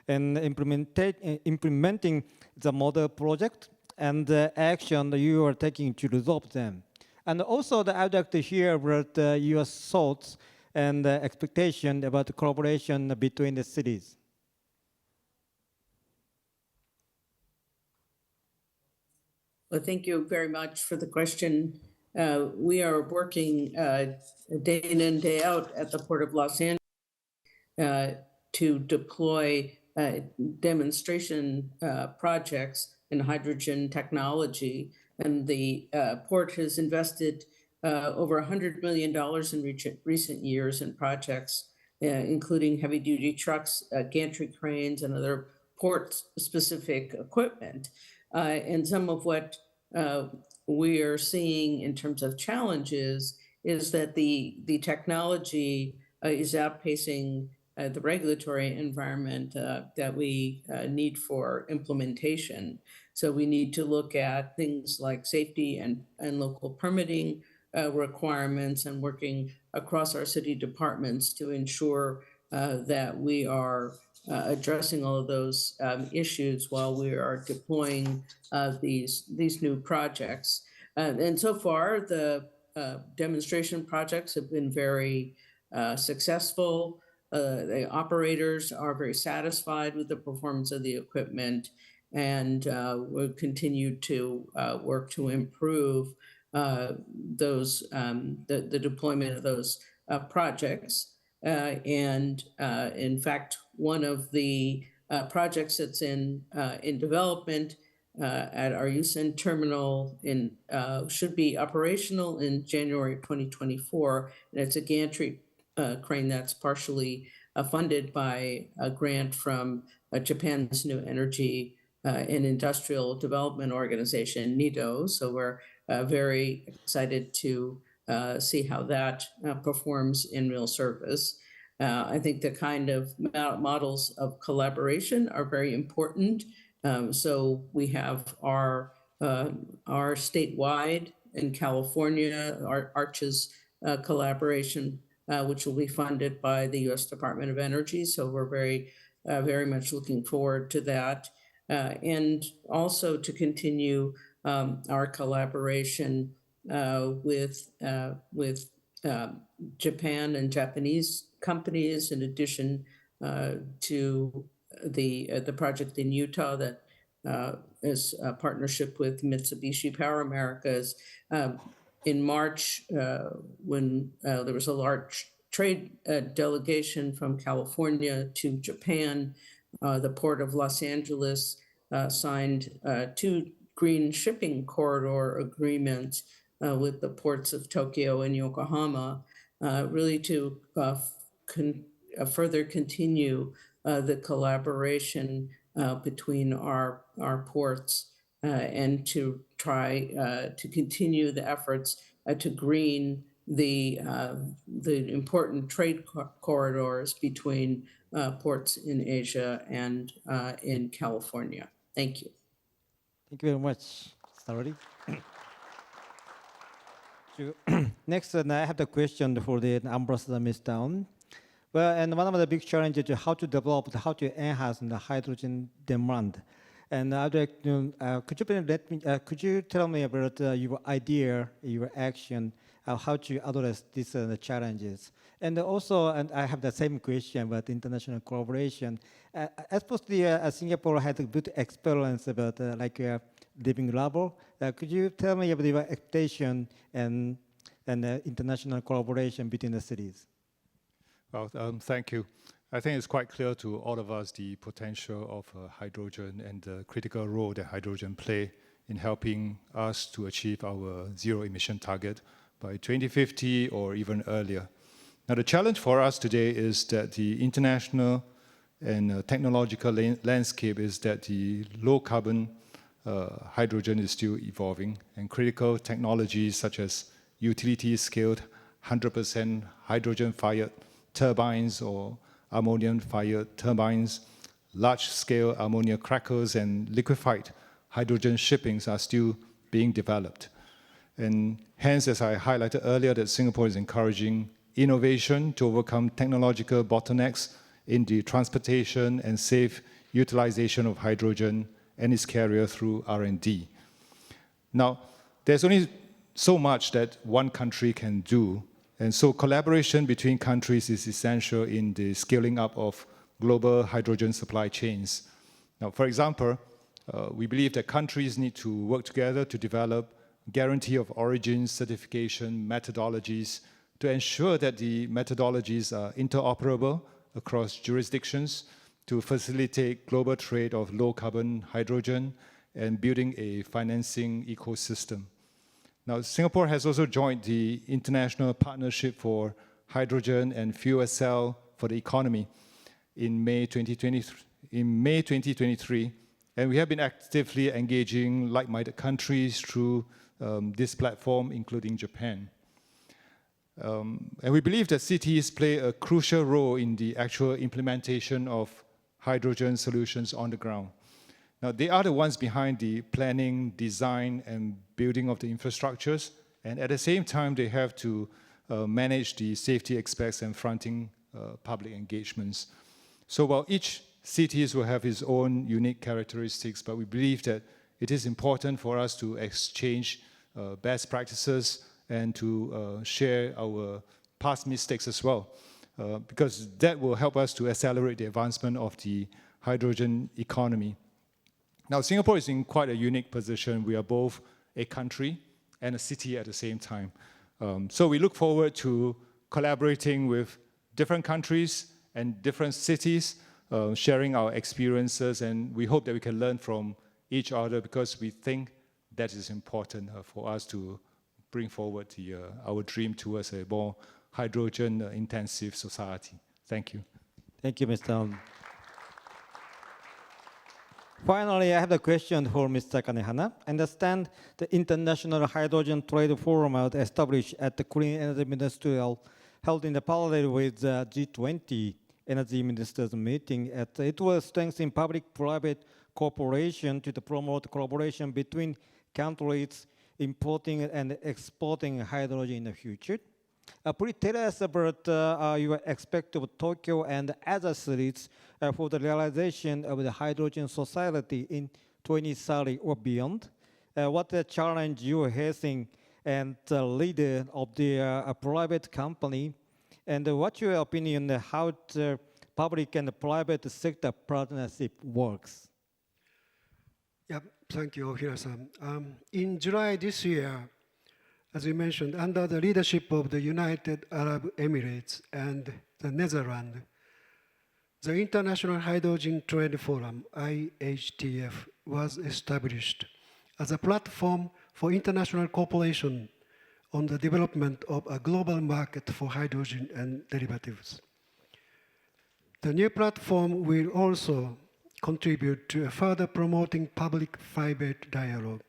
in implementing the model project and the action you are taking to resolve them. And also, I'd like to hear about your thoughts and expectation about the collaboration between the cities. Well, thank you very much for the question. We are working day in and day out at the Port of Los Angeles to deploy demonstration projects in hydrogen technology. And the port has invested over $100 million in recent years in projects, including heavy-duty trucks, gantry cranes, and other port-specific equipment. And some of what we are seeing in terms of challenges is that the technology is outpacing the regulatory environment that we need for implementation. So we need to look at things like safety and local permitting requirements and working across our city departments to ensure that we are addressing all of those issues while we are deploying these new projects. And so far, the demonstration projects have been very successful. The operators are very satisfied with the performance of the equipment, and we'll continue to work to improve the deployment of those projects. And in fact, one of the projects that's in development at our Houston terminal should be operational in January 2024. And it's a gantry crane that's partially funded by a grant from Japan's New Energy and Industrial Development Organization, NIDO. So we're very excited to see how that performs in real service. I think the kind of models of collaboration are very important. So we have our statewide in California, our ARCHES collaboration, which will be funded by the U.S. Department of Energy. So we're very much looking forward to that. And also to continue our collaboration with Japan and Japanese companies, in addition to the project in Utah that is a partnership with Mitsubishi Power Americas. In March, when there was a large trade delegation from California to Japan, the Port of Los Angeles signed 2 green shipping corridor agreements with the ports of Tokyo and Yokohama, really to further continue the collaboration between our ports and to try to continue the efforts to green the important trade corridors between ports in Asia and in California. Thank you. Thank you very much, Starry. Next, I have the question for the Ambassador Ms. Down. Well, and one of the big challenges is how to develop, how to enhance the hydrogen demand. And I'd like to, could you tell me about your idea, your action, how to address these challenges? And also, and I have the same question about international collaboration. Especially, Singapore had a good experience about living level. Could you tell me about your expectation and international collaboration between the cities? Well, thank you. I think it's quite clear to all of us the potential of hydrogen and the critical role that hydrogen play in helping us to achieve our zero emission target by 2050 or even earlier. Now, the challenge for us today is that the international and technological landscape is that the low carbon hydrogen is still evolving, and critical technologies such as utility scaled 100% hydrogen fired turbines or ammonia-fired turbines, large-scale ammonia crackers, and liquefied hydrogen shippings are still being developed. And hence, as I highlighted earlier, that Singapore is encouraging innovation to overcome technological bottlenecks in the transportation and safe utilization of hydrogen and its carrier through R&D. Now, there's only so much that one country can do. And so collaboration between countries is essential in the scaling up of global hydrogen supply chains. Now, for example, we believe that countries need to work together to develop guarantee of origin certification methodologies to ensure that the methodologies are interoperable across jurisdictions to facilitate global trade of low-carbon hydrogen and building a financing ecosystem. Now, Singapore has also joined the International Partnership for Hydrogen and Fuel Cell for the Economy in May 2023, and we have been actively engaging like-minded countries through this platform, including Japan. And we believe that cities play a crucial role in the actual implementation of hydrogen solutions on the ground. Now, they are the ones behind the planning, design, and building of the infrastructures, and at the same time, they have to manage the safety aspects and fronting public engagements. So while each cities will have its own unique characteristics, but we believe that it is important for us to exchange best practices and to share our past mistakes as well, because that will help us to accelerate the advancement of the hydrogen economy. Now, Singapore is in quite a unique position. We are both a country and a city at the same time. So we look forward to collaborating with different countries and different cities, sharing our experiences, and we hope that we can learn from each other, because we think that is important for us to bring forward our dream towards a more hydrogen-intensive society. Thank you. Thank you, Mr. Finally, I have a question for Mr. Kanehana. I understand the International Hydrogen Trade Forum was established at the Clean Energy Ministerial held in the parallel with the G20 Energy Ministers meeting. It will strengthen public-private cooperation to promote collaboration between countries importing and exporting hydrogen in the future. Please tell us about your expected Tokyo and other cities for the realization of the hydrogen society in 2030 or beyond. What the challenge you are facing and the leader of the private company, and what's your opinion on how the public and the private sector partnership works? Yeah, thank you, Ohira-san. In July this year, as you mentioned, under the leadership of the United Arab Emirates and the Netherlands, the International Hydrogen Trade Forum, IHTF, was established as a platform for international cooperation on the development of a global market for hydrogen and derivatives. The new platform will also contribute to further promoting public-private dialogue.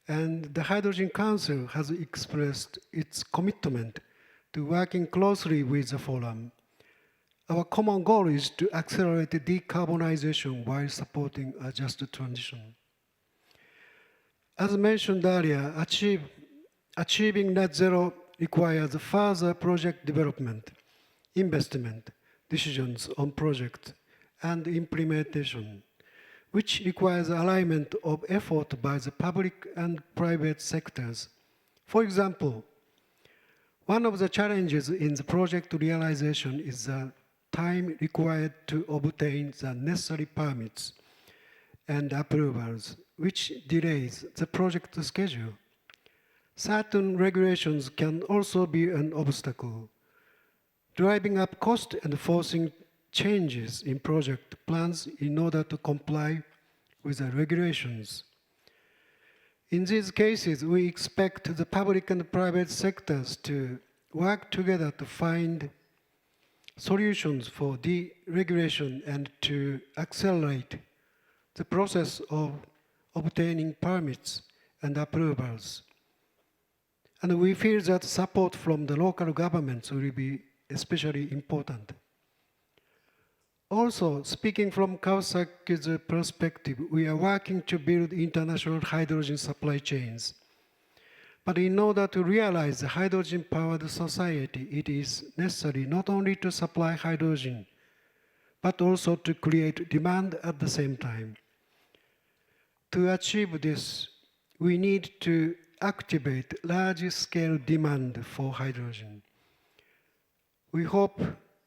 And the Hydrogen Council has expressed its commitment to working closely with the forum. Our common goal is to accelerate decarbonization while supporting a just transition. As mentioned earlier, achieving net zero requires further project development, investment, decisions on projects, and implementation, which requires alignment of effort by the public and private sectors. For example, one of the challenges in the project realization is the time required to obtain the necessary permits and approvals, which delays the project schedule. Certain regulations can also be an obstacle, driving up cost and forcing changes in project plans in order to comply with the regulations. In these cases, we expect the public and private sectors to work together to find solutions for deregulation and to accelerate the process of obtaining permits and approvals. And we feel that support from the local governments will be especially important. Also, speaking from Kawasaki's perspective, we are working to build international hydrogen supply chains. But in order to realize the hydrogen-powered society, it is necessary not only to supply hydrogen, but also to create demand at the same time. To achieve this, we need to activate large-scale demand for hydrogen. We hope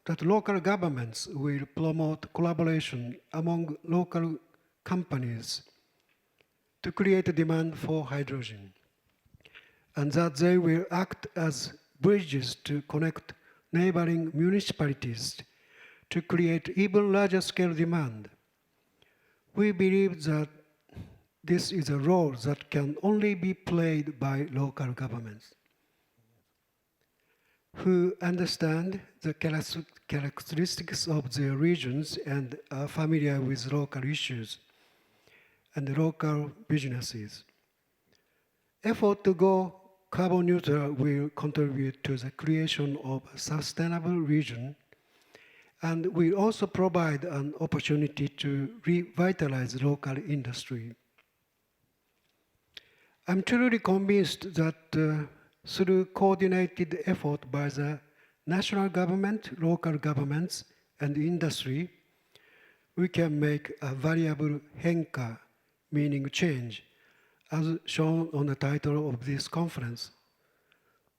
that local governments will promote collaboration among local companies to create a demand for hydrogen, and that they will act as bridges to connect neighboring municipalities to create even larger scale demand. We believe that this is a role that can only be played by local governments, who understand the characteristics of their regions and are familiar with local issues and local businesses. Effort to go carbon neutral will contribute to the creation of a sustainable region and will also provide an opportunity to revitalize local industry. I'm truly convinced that through coordinated effort by the national government, local governments, and industry, we can make a valuable HENCA, meaning change, as shown on the title of this conference,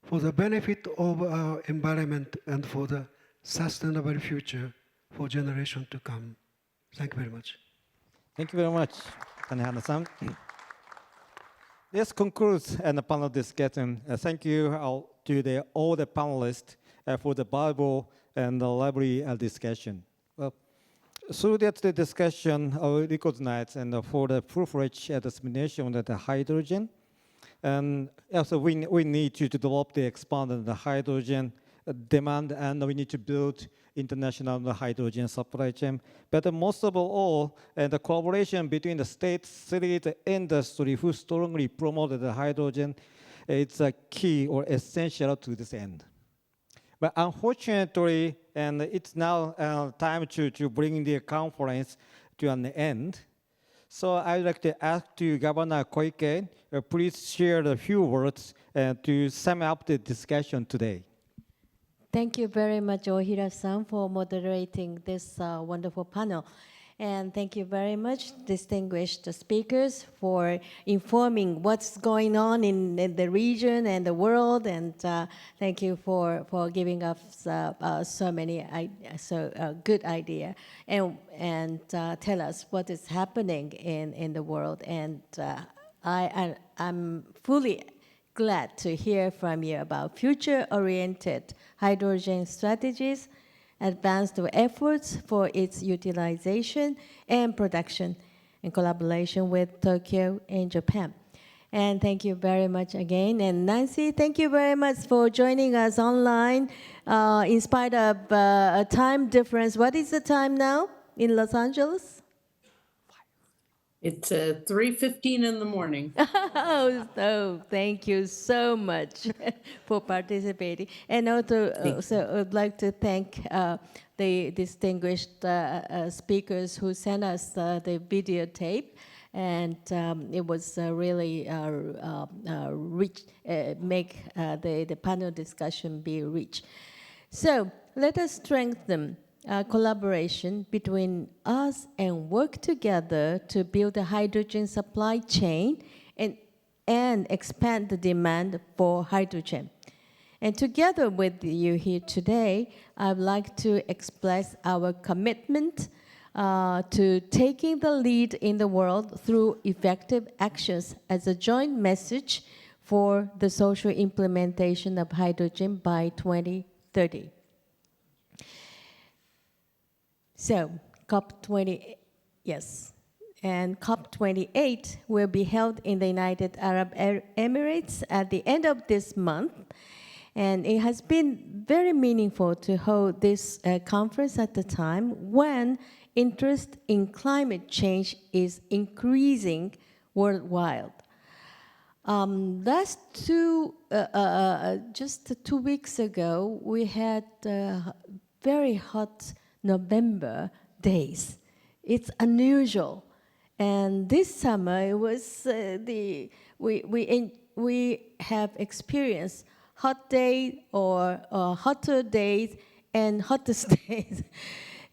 for the benefit of our environment and for the sustainable future for generations to come. Thank you very much. Thank you very much, Kanehana-san. This concludes the panel discussion. Thank you to all the panelists for the valuable and lively discussion. Well, through that discussion, I recognize and for the full-fledged dissemination of the hydrogen, and also we need to develop the expanded hydrogen demand, and we need to build international hydrogen supply chain. But most of all, the collaboration between the states, cities, the industry who strongly promoted the hydrogen, it's a key or essential to this end. But unfortunately, and it's now time to bring the conference to an end. So I'd like to ask to Governor Koike, please share a few words to sum up the discussion today. Thank you very much, Ohira-san, for moderating this wonderful panel. And thank you very much, distinguished speakers, for informing what's going on in the region and the world. And thank you for giving us so many good idea and tell us what is happening in the world. And I'm fully glad to hear from you about future-oriented hydrogen strategies, advanced efforts for its utilization and production in collaboration with Tokyo and Japan. And thank you very much again. And Nancy, thank you very much for joining us online in spite of a time difference. What is the time now in Los Angeles? It's 3:15 in the morning. Oh, thank you so much for participating. And also I'd like to thank the distinguished speakers who sent us the videotape. And it was really rich, make the panel discussion be rich. So let us strengthen collaboration between us and work together to build a hydrogen supply chain and expand the demand for hydrogen. And together with you here today, I'd like to express our commitment to taking the lead in the world through effective actions as a joint message for the social implementation of hydrogen by 2030. So, COP20, yes, and COP28 will be held in the United Arab Emirates at the end of this month. And it has been very meaningful to hold this conference at the time when interest in climate change is increasing worldwide. Just 2 weeks ago, we had very hot November days. It's unusual. And this summer, it was we have experienced hot days or hotter days and hottest days.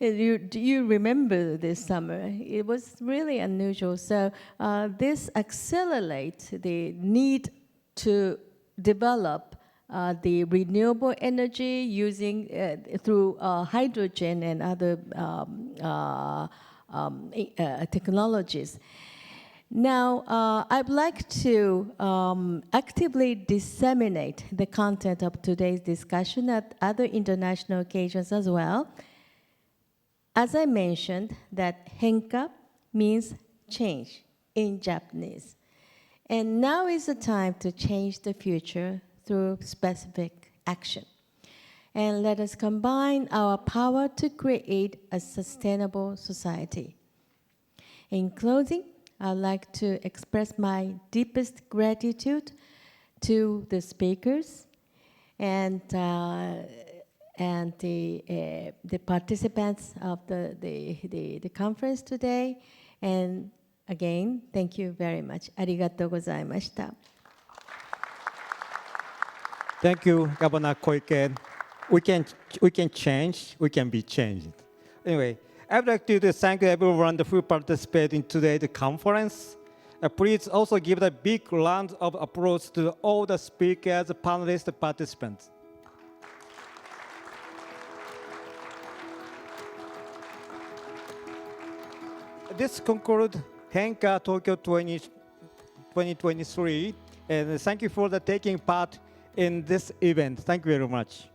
Do you remember this summer? It was really unusual. So this accelerates the need to develop the renewable energy using through hydrogen and other technologies. Now, I'd like to actively disseminate the content of today's discussion at other international occasions as well. As I mentioned, that HENCA means change in Japanese. And now is the time to change the future through specific action. And let us combine our power to create a sustainable society. In closing, I'd like to express my deepest gratitude to the speakers and the participants of the conference today. And again, thank you very much. ありがとうございました。Thank you, Governor Koike. We can change, we can be changed. Anyway, I'd like to thank everyone who participated in today's conference. Please also give a big round of applause to all the speakers, panelists, participants. This concludes HENCA Tokyo 2023, and thank you for taking part in this event. Thank you very much.